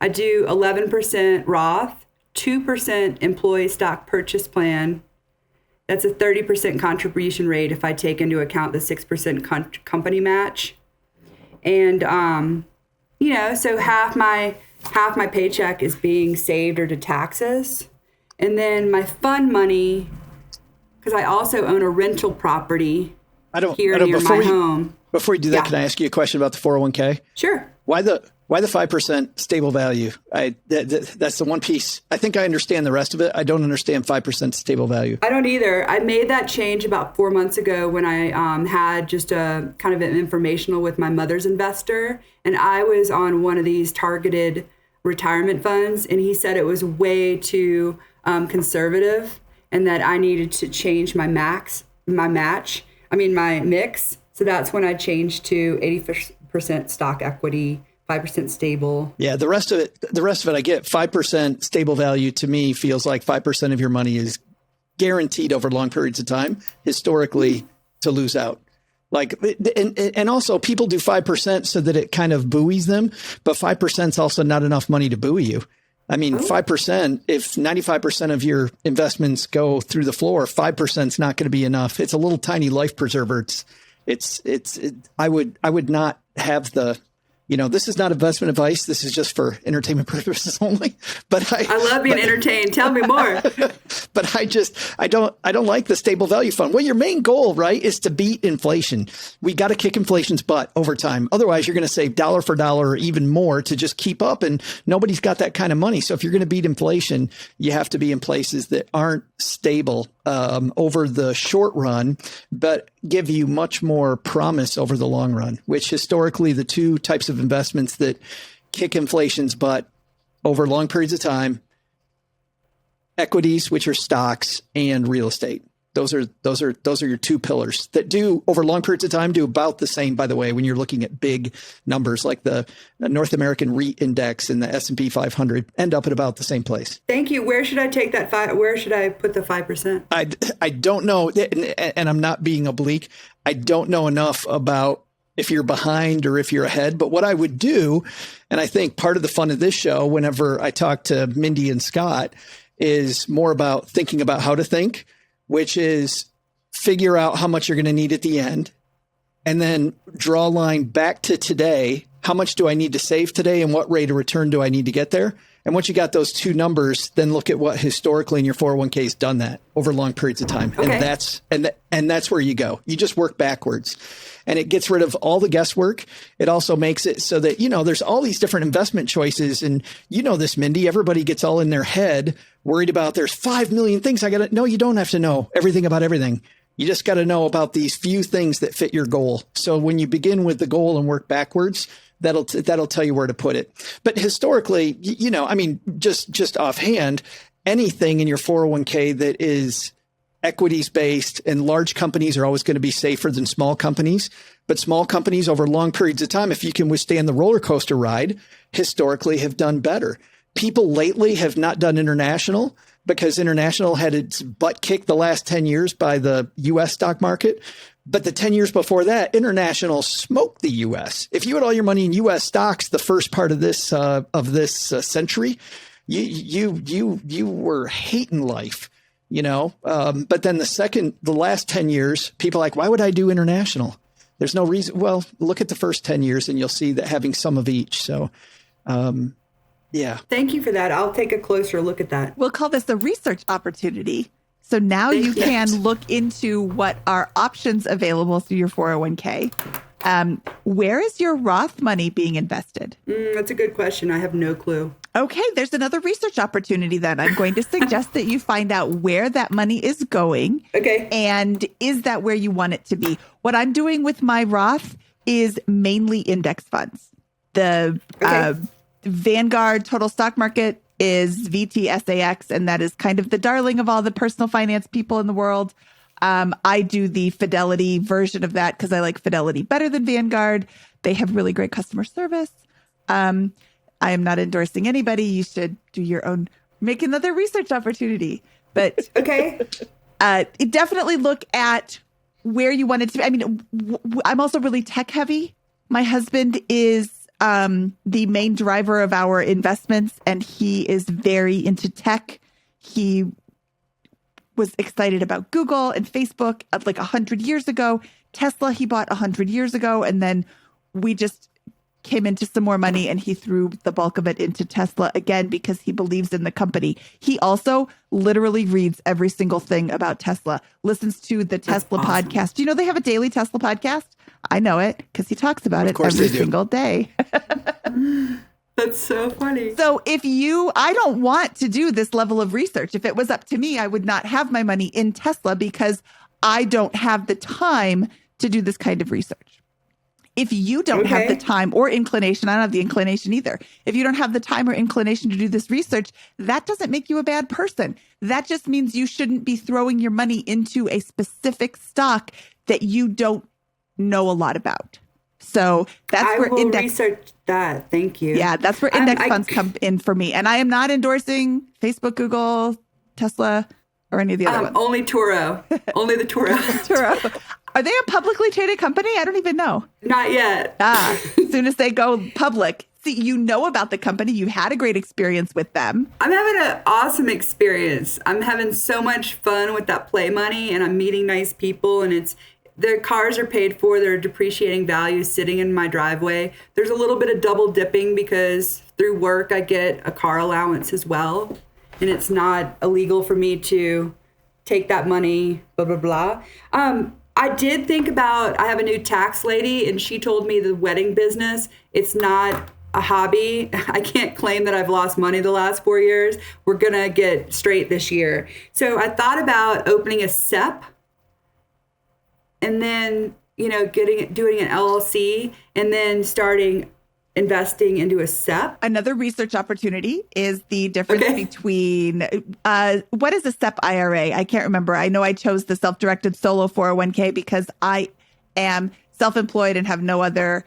I do 11% Roth, 2% employee stock purchase plan. That's a 30% contribution rate if I take into account the 6% company match. And, so half my paycheck is being saved or to taxes. And then my fund money, because I also own a rental property near my home. Before you do that, can I ask you a question about the 401k? Sure. Why the 5% stable value? That's the one piece. I think I understand the rest of it. I don't understand 5% stable value. I don't either. I made that change about 4 months ago when I had just a kind of an informational with my mother's investor. And I was on one of these targeted retirement funds. And he said it was way too conservative and that I needed to change my mix. So that's when I changed to 80% stock equity, 5% stable. Yeah, the rest of it I get. 5% stable value to me feels like 5% of your money is guaranteed over long periods of time, historically, to lose out. Like, and also people do 5% so that it kind of buoys them, but 5% is also not enough money to buoy you. 5%, if 95% of your investments go through the floor, 5% is not going to be enough. It's a little tiny life preserver. I would not have the, this is not investment advice. This is just for entertainment purposes only. But I love being entertained. Tell me more. But I don't like the stable value fund. Well, your main goal, right, is to beat inflation. We got to kick inflation's butt over time. Otherwise, you're going to save dollar for dollar or even more to just keep up. And nobody's got that kind of money. So if you're going to beat inflation, you have to be in places that aren't stable over the short run, but give you much more promise over the long run, which historically the two types of investments that kick inflation's butt over long periods of time, equities, which are stocks, and real estate. Those are your two pillars that do over long periods of time do about the same, by the way, when you're looking at big numbers like the North American REIT index and the S&P 500 end up at about the same place. Thank you. Where should I take that where should I put the 5%? I don't know. And I'm not being oblique. I don't know enough about if you're behind or if you're ahead, but what I would do, and I think part of the fun of this show, whenever I talk to Mindy and Scott, is more about thinking about how to think, which is figure out how much you're going to need at the end and then draw a line back to today. How much do I need to save today and what rate of return do I need to get there? And once you got those two numbers, then look at what historically in your 401k has done that over long periods of time. Okay. And that's where you go. You just work backwards and it gets rid of all the guesswork. It also makes it so that, there's all these different investment choices. And this, Mindy, everybody gets all in their head worried about there's 5 million things no, you don't have to know everything about everything. You just got to know about these few things that fit your goal. So when you begin with the goal and work backwards, that'll tell you where to put it. But historically, just offhand, anything in your 401k that is equities based, and large companies are always going to be safer than small companies. But small companies over long periods of time, if you can withstand the roller coaster ride, historically have done better. People lately have not done international because international had its butt kicked the last 10 years by the U.S. stock market. But the 10 years before that, international smoked the U.S. If you had all your money in U.S. stocks, the first part of this century, you were hating life, But then the last 10 years, people are like, why would I do international? There's no reason. Well, look at the first 10 years, and you'll see that having some of each. So, yeah. Thank you for that. I'll take a closer look at that. We'll call this a research opportunity. So now you can look into what are options available through your 401k. Where is your Roth money being invested? That's a good question. I have no clue. Okay, there's another research opportunity then. I'm going to suggest that you find out where that money is going. Okay. And is that where you want it to be? What I'm doing with my Roth is mainly index funds. The Vanguard Total Stock Market is VTSAX, and that is kind of the darling of all the personal finance people in the world. I do the Fidelity version of that because I like Fidelity better than Vanguard. They have really great customer service. I am not endorsing anybody. You should do your own, make another research opportunity. But okay, definitely look at where you want it to be. I mean, I'm also really tech heavy. My husband is the main driver of our investments, and he is very into tech. He was excited about Google and Facebook like 100 years ago. Tesla, he bought 100 years ago, and then we just came into some more money, and he threw the bulk of it into Tesla again because he believes in the company. He also literally reads every single thing about Tesla, listens to the Tesla podcast. Do you know they have a daily Tesla podcast? I know it because he talks about it every single day. That's so funny. So I don't want to do this level of research. If it was up to me, I would not have my money in Tesla because I don't have the time to do this kind of research. If you don't have the time or inclination, I don't have the inclination either. If you don't have the time or inclination to do this research, that doesn't make you a bad person. That just means you shouldn't be throwing your money into a specific stock that you don't know a lot about. So that's where research that. Thank you. Yeah, that's where index funds come in for me. And I am not endorsing Facebook, Google, Tesla, or any of the other ones. Only Turo. Only the Turo. Turo. Are they a publicly traded company? I don't even know. Not yet. As soon as they go public. See, you know about the company. You had a great experience with them. I'm having an awesome experience. I'm having so much fun with that play money, and I'm meeting nice people, and their cars are paid for. They're depreciating value sitting in my driveway. There's a little bit of double dipping because through work I get a car allowance as well, and it's not illegal for me to take that money, blah, blah, blah. I did think about, I have a new tax lady, and she told me the wedding business, it's not a hobby. I can't claim that I've lost money the last 4 years. We're going to get straight this year. So I thought about opening a SEP and then, doing an LLC and then starting investing into a SEP. Another research opportunity is the difference between what is a SEP IRA? I can't remember. I know I chose the self-directed solo 401k because I am self-employed and have no other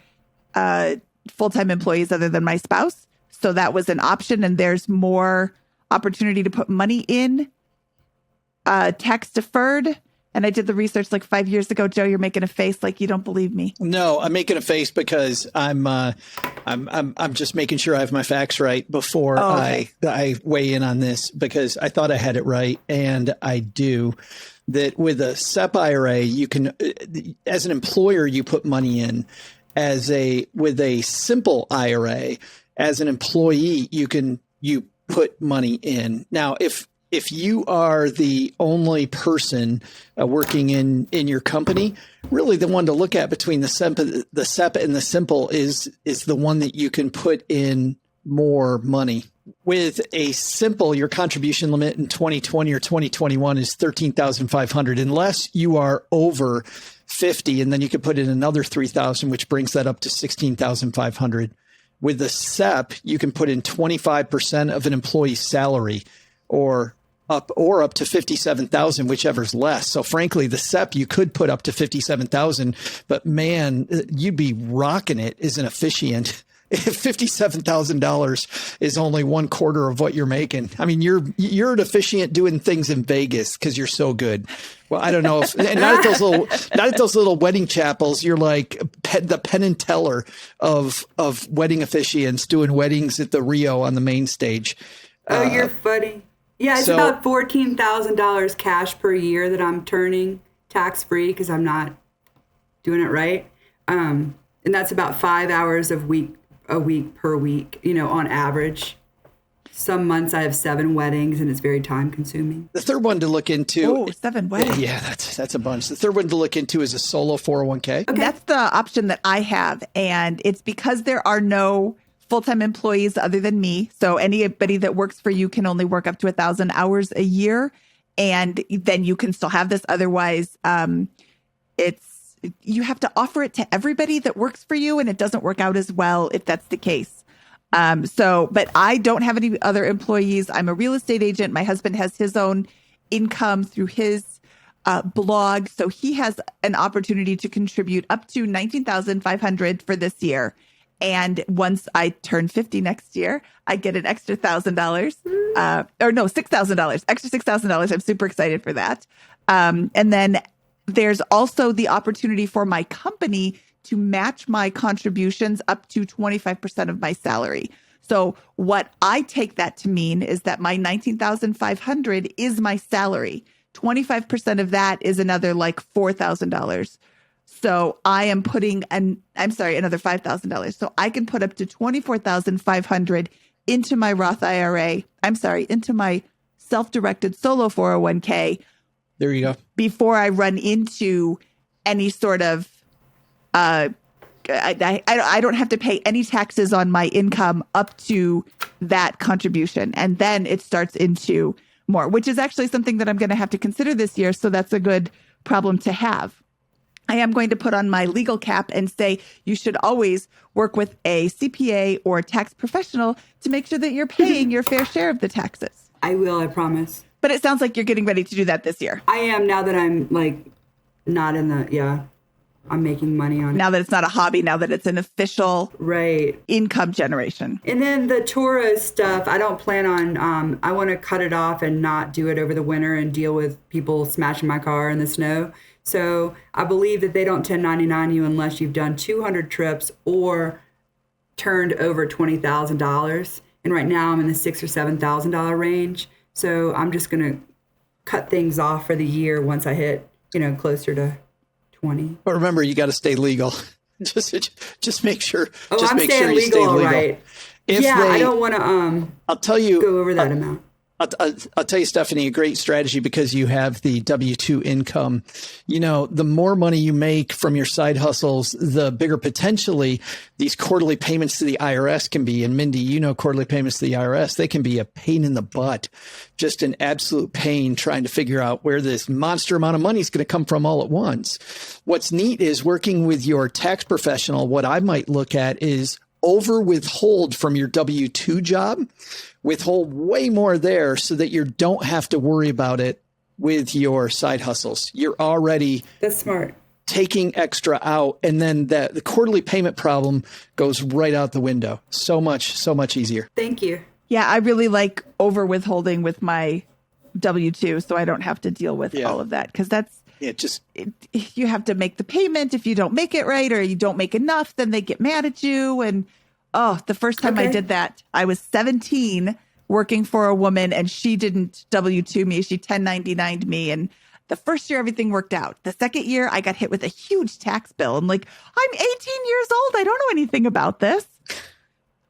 full-time employees other than my spouse. So that was an option, and there's more opportunity to put money in tax deferred. And I did the research like 5 years ago. Joe, you're making a face like you don't believe me. No, I'm making a face because I'm just making sure I have my facts right before I weigh in on this, because I thought I had it right, and I do. That with a SEP IRA, you can, as an employer, you put money in. With a simple IRA, as an employee, you put money in. Now, if you are the only person working in your company, really the one to look at between the SEP and the simple is the one that you can put in more money. With a simple, your contribution limit in 2020 or 2021 is $13,500, unless you are over 50, and then you could put in another 3,000, which brings that up to 16,500. With the SEP, you can put in 25% of an employee's salary, or up to 57,000, whichever's less. So frankly, the SEP, you could put up to 57,000, but man, you'd be rocking it as an officiant. If $57,000 is only 1/4 of what you're making. I mean, you're an officiant doing things in Vegas because you're so good. Well, I don't know if not at those little wedding chapels. You're like the Penn and Teller of wedding officiants doing weddings at the Rio on the main stage. Oh, you're funny. Yeah, it's about $14,000 cash per year that I'm turning tax free because I'm not doing it right. And that's about 5 hours a week per week, on average. Some months I have 7 weddings and it's very time consuming. The third one to look into. Oh, 7 weddings. Yeah, that's a bunch. The third one to look into is a solo 401k. Okay. That's the option that I have. And it's because there are no full-time employees other than me. So anybody that works for you can only work up to 1,000 hours a year. And then you can still have this. Otherwise, you have to offer it to everybody that works for you, and it doesn't work out as well if that's the case. But I don't have any other employees. I'm a real estate agent. My husband has his own income through his blog. So he has an opportunity to contribute up to $19,500 for this year. And once I turn 50 next year, I get an extra $1,000, $6,000, extra $6,000. I'm super excited for that. And then there's also the opportunity for my company to match my contributions up to 25% of my salary. So what I take that to mean is that my $19,500 is my salary. 25% of that is another like $4,000. So I am putting another $5,000. So I can put up to $24,500 into my Roth IRA. Into my self-directed solo 401k. There you go. Before I run into any sort of, I don't have to pay any taxes on my income up to that contribution. And then it starts into more, which is actually something that I'm going to have to consider this year. So that's a good problem to have. I am going to put on my legal cap and say you should always work with a CPA or a tax professional to make sure that you're paying your fair share of the taxes. I will, I promise. But it sounds like you're getting ready to do that this year. I am, now that I'm not in I'm making money on it. Now that it's not a hobby, now that it's an official income generation. And then the Toro stuff, I don't plan on, I want to cut it off and not do it over the winter and deal with people smashing my car in the snow. So I believe that they don't 1099 you unless you've done 200 trips or turned over $20,000. And right now I'm in the $6,000 or $7,000 range. So I'm just going to cut things off for the year once I hit, closer to 20. But remember, you got to stay legal. just make sure. Oh, just I'm make staying sure you legal, stay all legal. right. I don't want to. I'll tell you. Go over that amount. I'll tell you, Stephanie, a great strategy because you have the W-2 income. The more money you make from your side hustles, the bigger potentially these quarterly payments to the IRS can be. And Mindy, quarterly payments to the IRS, they can be a pain in the butt, just an absolute pain trying to figure out where this monster amount of money is going to come from all at once. What's neat is working with your tax professional. What I might look at is over withhold from your W-2 job, withhold way more there so that you don't have to worry about it with your side hustles. You're already That's smart. taking extra out, and then the quarterly payment problem goes right out the window. So much easier. Thank you. Yeah, I really like over withholding with my W-2, so I don't have to deal with all of that, because you have to make the payment. If you don't make it right or you don't make enough, then they get mad at you. And the first time I did that, I was 17 working for a woman, and she didn't W-2 me. She 1099'd me. And the first year, everything worked out. The second year, I got hit with a huge tax bill. I'm like, I'm 18 years old. I don't know anything about this.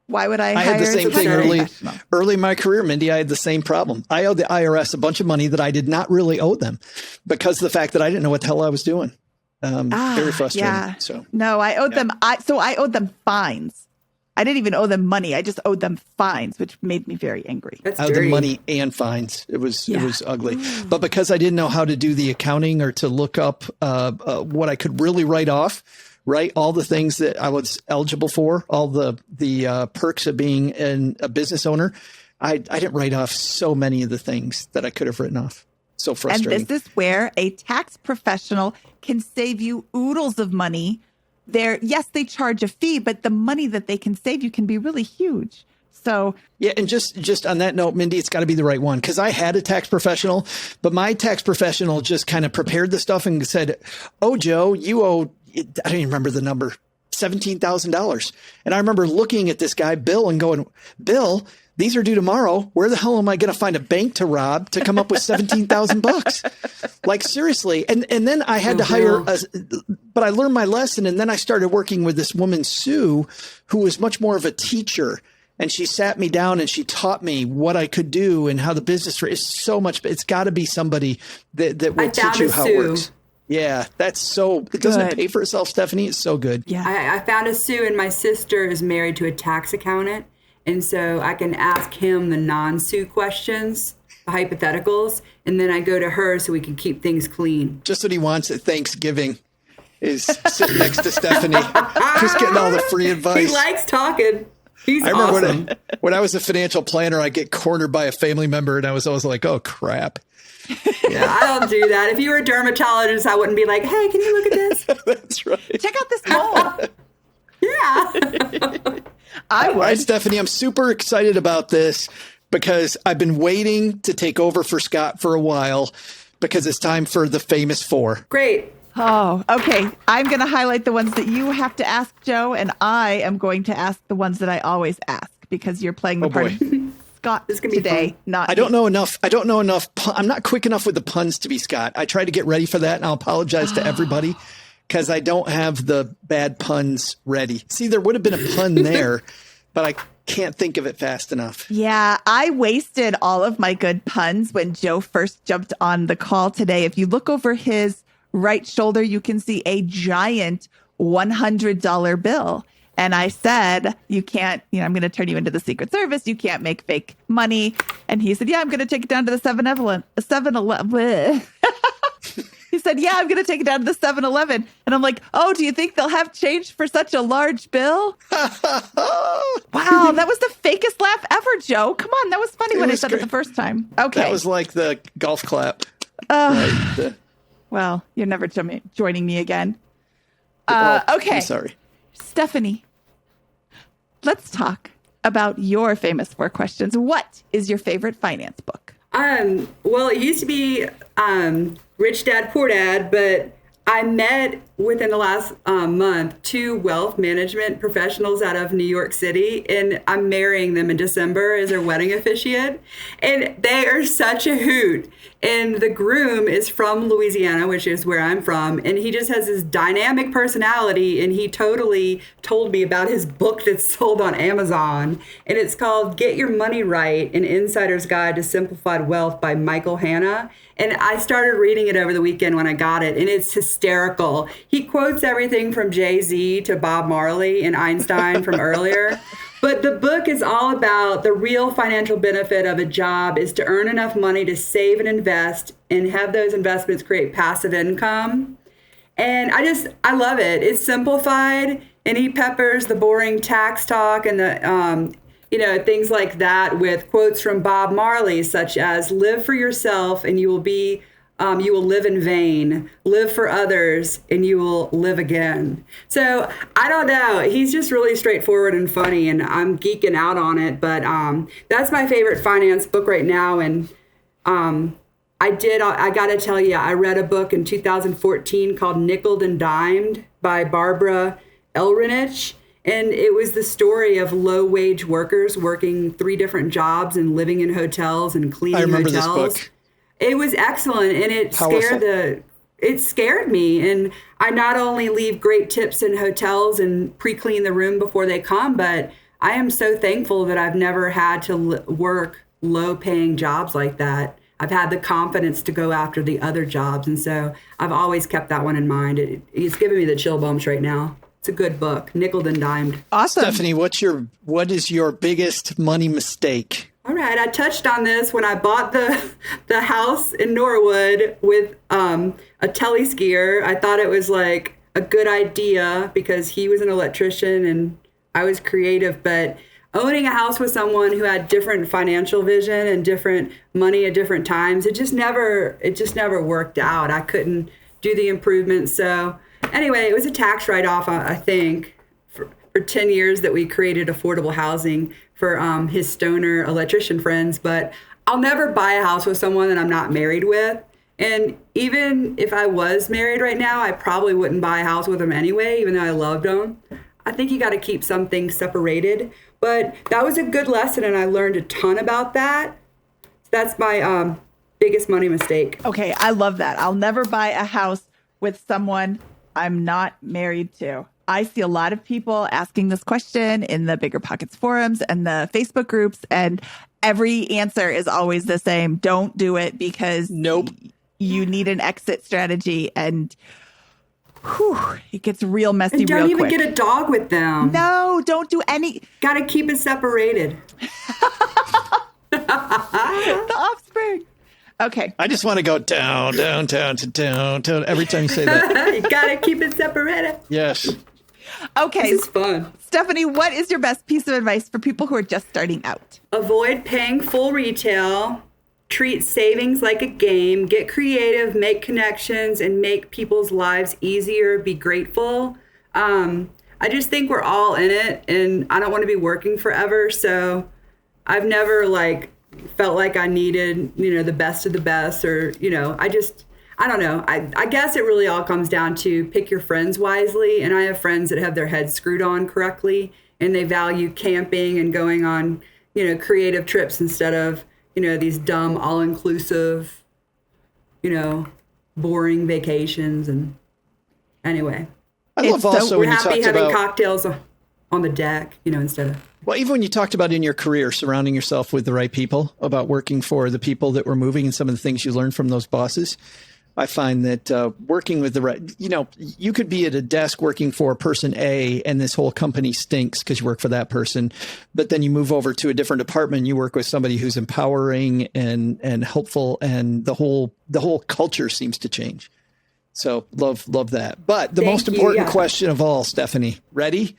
Why would I had the same thing early in my career, Mindy. I had the same problem. I owed the IRS a bunch of money that I did not really owe them because of the fact that I didn't know what the hell I was doing. Very frustrating. Yeah. So no, I owed them. I owed them fines. I didn't even owe them money. I just owed them fines, which made me very angry. That's I owed dirty. them money and fines. It was ugly. But because I didn't know how to do the accounting or to look up what I could really write off, right? All the things that I was eligible for, all the perks of being a business owner. I didn't write off so many of the things that I could have written off. So frustrating. And this is where a tax professional can save you oodles of money. Yes, they charge a fee, but the money that they can save you can be really huge. So yeah, and just on that note, Mindy, it's got to be the right one, because I had a tax professional, but my tax professional just kind of prepared the stuff and said, "Oh, Joe, you owe." I don't even remember the number, $17,000. And I remember looking at this guy, Bill, and going, "Bill, these are due tomorrow. Where the hell am I going to find a bank to rob to come up with $17,000? Like, seriously." And then I had to hire but I learned my lesson. And then I started working with this woman, Sue, who was much more of a teacher. And she sat me down and she taught me what I could do and how the business is so much. It's got to be somebody that will teach you how it works. Yeah, it doesn't pay for itself, Stephanie. It's so good. Yeah. I found a Sue, and my sister is married to a tax accountant. And so I can ask him the non-Sue questions, the hypotheticals, and then I go to her so we can keep things clean. Just what he wants at Thanksgiving is sitting next to Stephanie, just getting all the free advice. He likes talking. I remember when I was a financial planner, I get cornered by a family member, and I was always like, "Oh, crap." Yeah, I don't do that. If you were a dermatologist, I wouldn't be like, "Hey, can you look at this?" That's right. Check out this mole. Yeah. I would. All right, Stephanie, I'm super excited about this because I've been waiting to take over for Scott for a while because it's time for the famous four. Great. Oh, okay. I'm going to highlight the ones that you have to ask, Joe, and I am going to ask the ones that I always ask because you're playing the part of Scott today. Not I don't know enough. I'm not quick enough with the puns to be Scott. I tried to get ready for that, and I'll apologize to everybody because I don't have the bad puns ready. See, there would have been a pun there, but I can't think of it fast enough. Yeah, I wasted all of my good puns when Joe first jumped on the call today. If you look over his right shoulder, you can see a giant $100 bill. And I said, you can't, I'm going to turn you into the Secret Service. You can't make fake money. And he said, yeah, I'm going to take it down to the 7-Eleven. He said, yeah, I'm going to take it down to the 7-Eleven. And I'm like, oh, do you think they'll have change for such a large bill? Wow, that was the fakest laugh ever, Joe. Come on, that was funny when I said it the first time. Okay. That was like the golf clap. Well, you're never joining me again. Okay. Okay. I'm sorry. Stephanie, let's talk about your famous four questions. What is your favorite finance book? Well, it used to be Rich Dad, Poor Dad, but I met within the last month 2 wealth management professionals out of New York City, and I'm marrying them in December as their wedding officiant. And they are such a hoot. And the groom is from Louisiana, which is where I'm from. And he just has this dynamic personality. And he totally told me about his book that's sold on Amazon. And it's called Get Your Money Right, An Insider's Guide to Simplified Wealth by Michael Hanna. And I started reading it over the weekend when I got it, and it's hysterical. He quotes everything from Jay-Z to Bob Marley and Einstein from earlier. But the book is all about the real financial benefit of a job is to earn enough money to save and invest and have those investments create passive income. And I love it. It's simplified. And he peppers the boring tax talk and the, things like that with quotes from Bob Marley, such as "Live for yourself and you will live in vain. Live for others and you will live again." So I don't know. He's just really straightforward and funny, and I'm geeking out on it. But that's my favorite finance book right now. And I got to tell you, I read a book in 2014 called Nickeled and Dimed by Barbara Elrinich. And it was the story of low-wage workers working 3 different jobs and living in hotels and cleaning hotels. I remember this book. It was excellent, and it scared me. And I not only leave great tips in hotels and pre-clean the room before they come, but I am so thankful that I've never had to work low-paying jobs like that. I've had the confidence to go after the other jobs, and so I've always kept that one in mind. It's giving me the chill bumps right now. It's a good book, Nickeled and Dimed. Awesome. Stephanie, what is your biggest money mistake? All right, I touched on this when I bought the house in Norwood with a teleskier. I thought it was like a good idea because he was an electrician and I was creative, but owning a house with someone who had different financial vision and different money at different times, it just never worked out. I couldn't do the improvements. So anyway, it was a tax write-off, I think, for 10 years that we created affordable housing for his stoner electrician friends. But I'll never buy a house with someone that I'm not married with. And even if I was married right now, I probably wouldn't buy a house with him anyway, even though I loved him. I think you got to keep some things separated. But that was a good lesson, and I learned a ton about that. That's my biggest money mistake. Okay, I love that. I'll never buy a house with someone I'm not married to. I see a lot of people asking this question in the BiggerPockets forums and the Facebook groups, and every answer is always the same. Don't do it because you need an exit strategy, and it gets real messy real quick. And don't even get a dog with them. No, don't do any. Got to keep it separated. The offspring. Okay. I just want to go down to down every time you say that. You got to keep it separated. Yes. Okay. This is fun. Stephanie, what is your best piece of advice for people who are just starting out? Avoid paying full retail. Treat savings like a game. Get creative, make connections, and make people's lives easier. Be grateful. I just think we're all in it, and I don't want to be working forever. So I've never felt like I needed, the best of the best, or, I don't know. I guess it really all comes down to pick your friends wisely. And I have friends that have their heads screwed on correctly, and they value camping and going on, creative trips instead of, these dumb, all-inclusive, boring vacations. And anyway, I love also we're when you happy talked having about cocktails on the deck, instead of. Well, even when you talked about in your career, surrounding yourself with the right people, about working for the people that were moving and some of the things you learned from those bosses, I find that working with the right, you could be at a desk working for person A and this whole company stinks because you work for that person. But then you move over to a different department and you work with somebody who's empowering and helpful, and the whole culture seems to change. So love that. But the most important question of all, Stephanie, ready?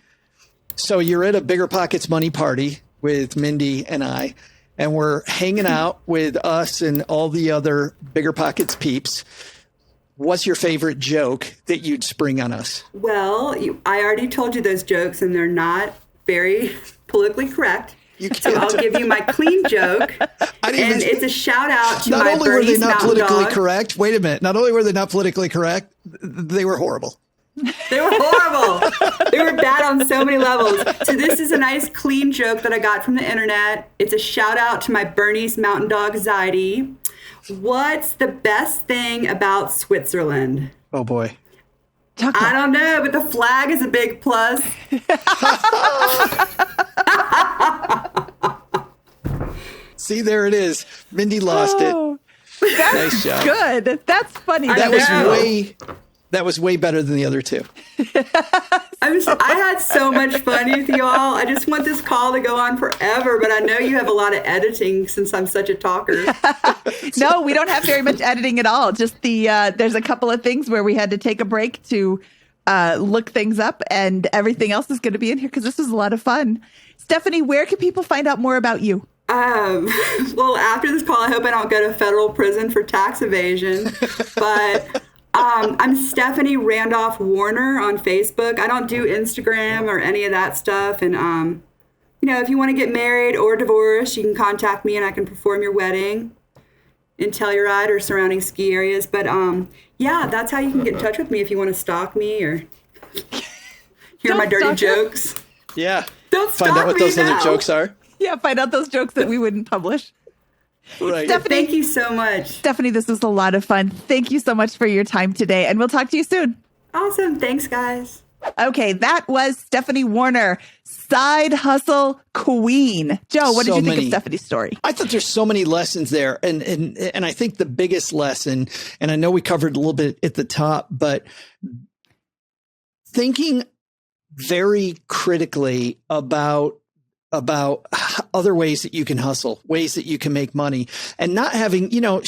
So you're at a BiggerPockets money party with Mindy and I, and we're hanging out with us and all the other BiggerPockets peeps. What's your favorite joke that you'd spring on us? Well, I already told you those jokes, and they're not very politically correct. So I'll give you my clean joke. And it's a shout out to my Bernie's Mountain Dog. Not only were they not politically correct, wait a minute. Not only were they not politically correct, they were horrible. They were horrible. They were bad on so many levels. So this is a nice, clean joke that I got from the internet. It's a shout out to my Bernie's Mountain Dog Zaidi. What's the best thing about Switzerland? Oh, boy. I don't know, but the flag is a big plus. See, there it is. Mindy lost it. That's nice job. Good. That's funny. That was way better than the other two. I had so much fun with you all. I just want this call to go on forever, but I know you have a lot of editing since I'm such a talker. No, we don't have very much editing at all. Just there's a couple of things where we had to take a break to look things up, and everything else is going to be in here because this was a lot of fun. Stephanie, where can people find out more about you? Well, after this call, I hope I don't go to federal prison for tax evasion. But I'm Stephanie Randolph Warner on Facebook. I don't do Instagram or any of that stuff. And, if you want to get married or divorced, you can contact me and I can perform your wedding in Telluride or surrounding ski areas. But, that's how you can get in touch with me if you want to stalk me or hear my dirty jokes. Yeah. Don't find out what those other jokes are. Yeah, find out those jokes that we wouldn't publish. Right. Stephanie, thank you so much. Stephanie, this was a lot of fun. Thank you so much for your time today, and we'll talk to you soon. Awesome. Thanks, guys. Okay, that was Stephanie Warner, side hustle queen. Joe, what did you think of Stephanie's story? I thought there's so many lessons there. And I think the biggest lesson, and I know we covered a little bit at the top, but thinking very critically about other ways that you can hustle, ways that you can make money, and not having, I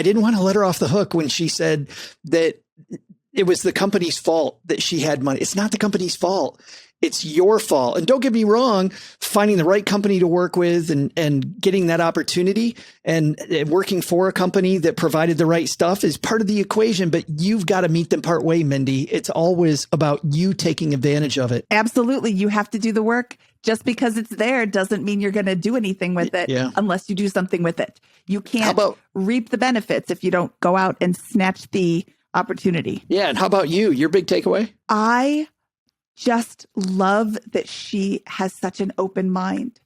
didn't want to let her off the hook when she said that it was the company's fault that she had money. It's not the company's fault. It's your fault. And don't get me wrong, finding the right company to work with and getting that opportunity and working for a company that provided the right stuff is part of the equation, but you've got to meet them part way, Mindy. It's always about you taking advantage of it. Absolutely. You have to do the work. Just because it's there doesn't mean you're going to do anything with it unless you do something with it. You can't reap the benefits if you don't go out and snatch the opportunity. Yeah. And how about you? Your big takeaway? I just love that she has such an open mind.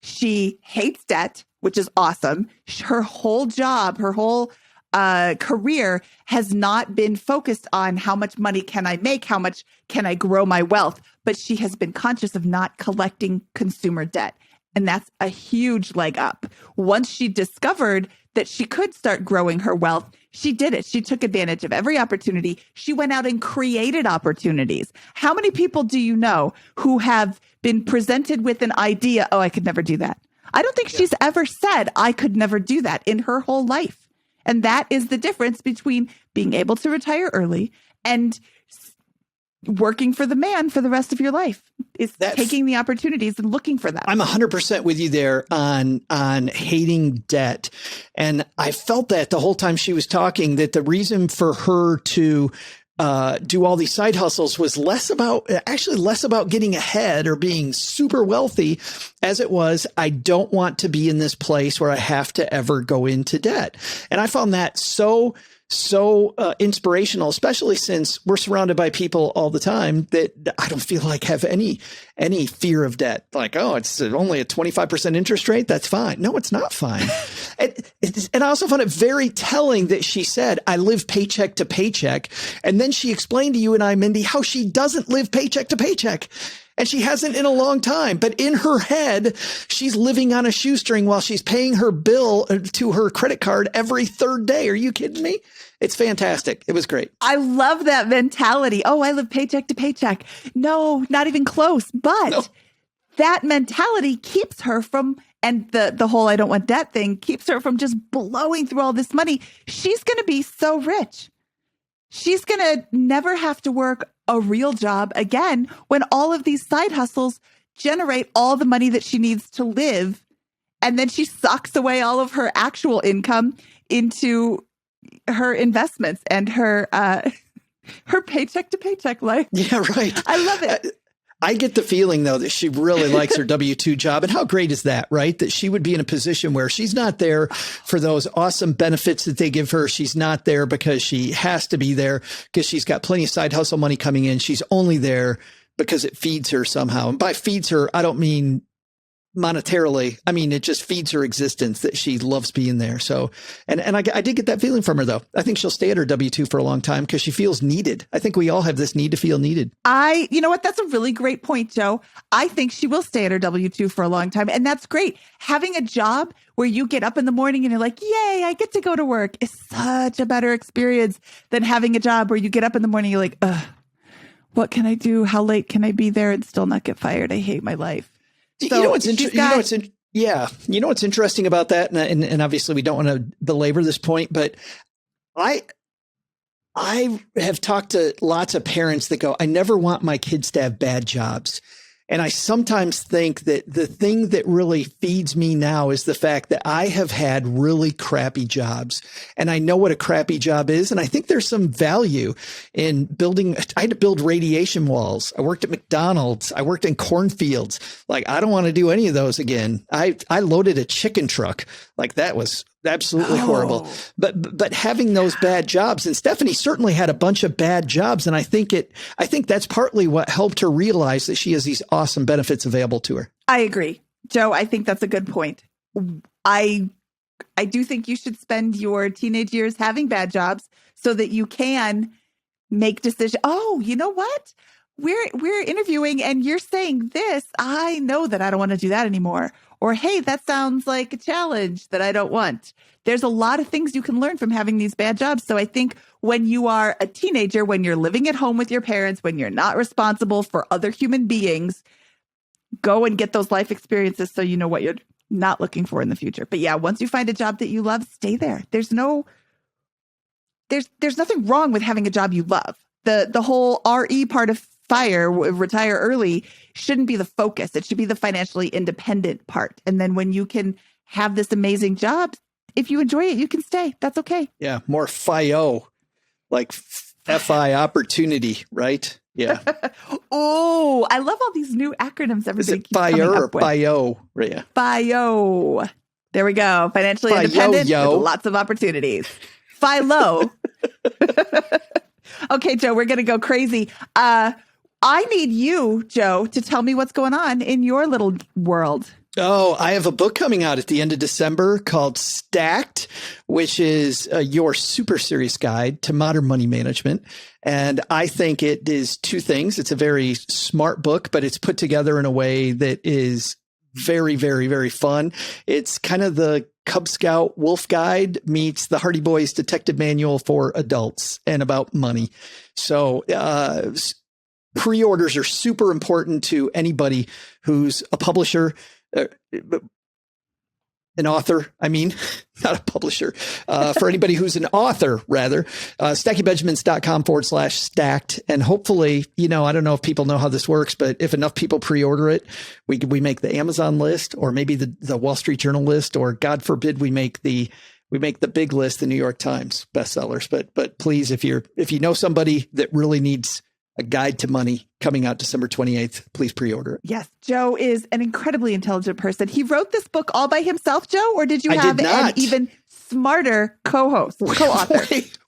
She hates debt, which is awesome. Her whole job, her whole career has not been focused on how much money can I make, how much can I grow my wealth, but she has been conscious of not collecting consumer debt. And that's a huge leg up. Once she discovered that she could start growing her wealth, she did it. She took advantage of every opportunity. She went out and created opportunities. How many people do you know who have been presented with an idea, oh, I could never do that? I don't think she's ever said, I could never do that in her whole life. And that is the difference between being able to retire early and working for the man for the rest of your life. Is taking the opportunities and looking for them. I'm 100% with you there on hating debt. And I felt that the whole time she was talking, that the reason for her to do all these side hustles was less about getting ahead or being super wealthy as it was, I don't want to be in this place where I have to ever go into debt. And I found that so inspirational, especially since we're surrounded by people all the time that I don't feel like have any fear of debt. Like, oh, it's only a 25% interest rate. That's fine. No, it's not fine. And I also found it very telling that she said, I live paycheck to paycheck. And then she explained to you and I, Mindy, how she doesn't live paycheck to paycheck. And she hasn't in a long time. But in her head, she's living on a shoestring while she's paying her bill to her credit card every third day. Are you kidding me? It's fantastic. It was great. I love that mentality. Oh, I live paycheck to paycheck. No, not even close. But that mentality keeps her from, and the whole I don't want debt thing keeps her from just blowing through all this money. She's going to be so rich. She's going to never have to work a real job again when all of these side hustles generate all the money that she needs to live. And then she sucks away all of her actual income into her investments and her paycheck to paycheck life. Yeah, right. I love it. I get the feeling, though, that she really likes her W-2 job. And how great is that, right? That she would be in a position where she's not there for those awesome benefits that they give her. She's not there because she has to be there because she's got plenty of side hustle money coming in. She's only there because it feeds her somehow. And by feeds her, I don't mean monetarily. I mean, it just feeds her existence that she loves being there. So, and I did get that feeling from her, though. I think she'll stay at her W-2 for a long time because she feels needed. I think we all have this need to feel needed. You know what? That's a really great point, Joe. I think she will stay at her W-2 for a long time. And that's great. Having a job where you get up in the morning and you're like, yay, I get to go to work is such a better experience than having a job where you get up in the morning, you're like, what can I do? How late can I be there and still not get fired? I hate my life. So you know what's interesting? You know what's interesting about that, and obviously we don't want to belabor this point, but I I have talked to lots of parents that go, I never want my kids to have bad jobs. And I sometimes think that the thing that really feeds me now is the fact that I have had really crappy jobs and I know what a crappy job is. And I think there's some value in building. I had to build radiation walls. I worked at McDonald's. I worked in cornfields. Like, I don't want to do any of those again. I loaded a chicken truck. Like, that was absolutely horrible. But having those bad jobs, and Stephanie certainly had a bunch of bad jobs. And I think that's partly what helped her realize that she has these awesome benefits available to her. I agree. Joe, I think that's a good point. I do think you should spend your teenage years having bad jobs so that you can make decisions. Oh, you know what? We're interviewing and you're saying this. I know that I don't want to do that anymore. Or, hey, that sounds like a challenge that I don't want. There's a lot of things you can learn from having these bad jobs. So I think when you are a teenager, when you're living at home with your parents, when you're not responsible for other human beings, go and get those life experiences so you know what you're not looking for in the future. But yeah, once you find a job that you love, stay there. There's nothing wrong with having a job you love. The whole RE part of retire early, shouldn't be the focus. It should be the financially independent part. And then when you can have this amazing job, if you enjoy it, you can stay. That's okay. Yeah. More FIO, like FI opportunity, right? Yeah. Oh, I love all these new acronyms. Everybody keeps FIO coming or up with. FIO? Yeah. FIO. There we go. Financially FIO, independent yo. with lots of opportunities. FI-low. Okay, Joe, we're going to go crazy. I need you, Joe, to tell me what's going on in your little world. Oh, I have a book coming out at the end of December called Stacked, which is your super serious guide to modern money management. And I think it is two things. It's a very smart book, but it's put together in a way that is very, very, very fun. It's kind of the Cub Scout Wolf Guide meets the Hardy Boys Detective Manual for adults and about money. So, pre-orders are super important to anybody who's a publisher, an author. I mean, not a publisher, for anybody who's an author, rather. StackyBenjamins.com/stacked. And hopefully, I don't know if people know how this works, but if enough people pre-order it, we make the Amazon list, or maybe the Wall Street Journal list, or God forbid we make the big list, the New York Times bestsellers. But please, if you know somebody that really needs a guide to money coming out December 28th, please pre-order it. Yes. Joe is an incredibly intelligent person. He wrote this book all by himself, Joe, or did you have an even smarter co-author?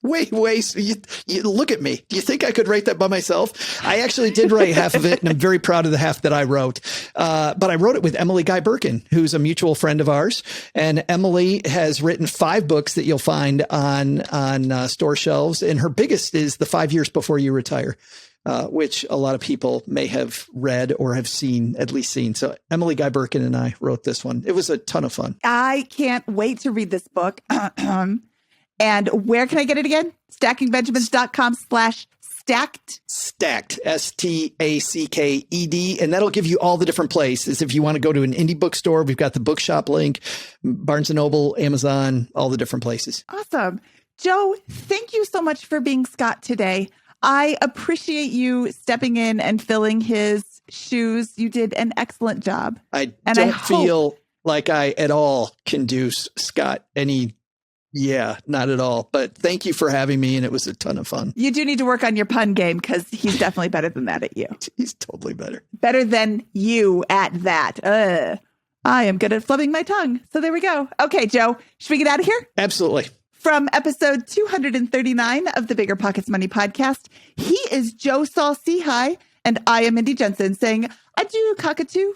Wait. So you look at me. Do you think I could write that by myself? I actually did write half of it, and I'm very proud of the half that I wrote. But I wrote it with Emily Guy Birkin, who's a mutual friend of ours. And Emily has written 5 books that you'll find on store shelves. And her biggest is The 5 Years Before You Retire, which a lot of people may have read or have at least seen. So Emily Guy Birkin and I wrote this one. It was a ton of fun. I can't wait to read this book. And where can I get it again? StackingBenjamins.com/stacked. Stacked, STACKED. And that'll give you all the different places. If you want to go to an indie bookstore, we've got the bookshop link, Barnes & Noble, Amazon, all the different places. Awesome. Joe, thank you so much for being Scott today. I appreciate you stepping in and filling his shoes. You did an excellent job. I don't feel like I at all can do Scott not at all. But thank you for having me, and it was a ton of fun. You do need to work on your pun game because he's definitely better than that at you. He's totally better. Better than you at that. I am good at flubbing my tongue. So there we go. Okay, Joe, should we get out of here? Absolutely. From episode 239 of the BiggerPockets Money Podcast, he is Joe Saul-Sehy, and I am Mindy Jensen saying adieu, cockatoo.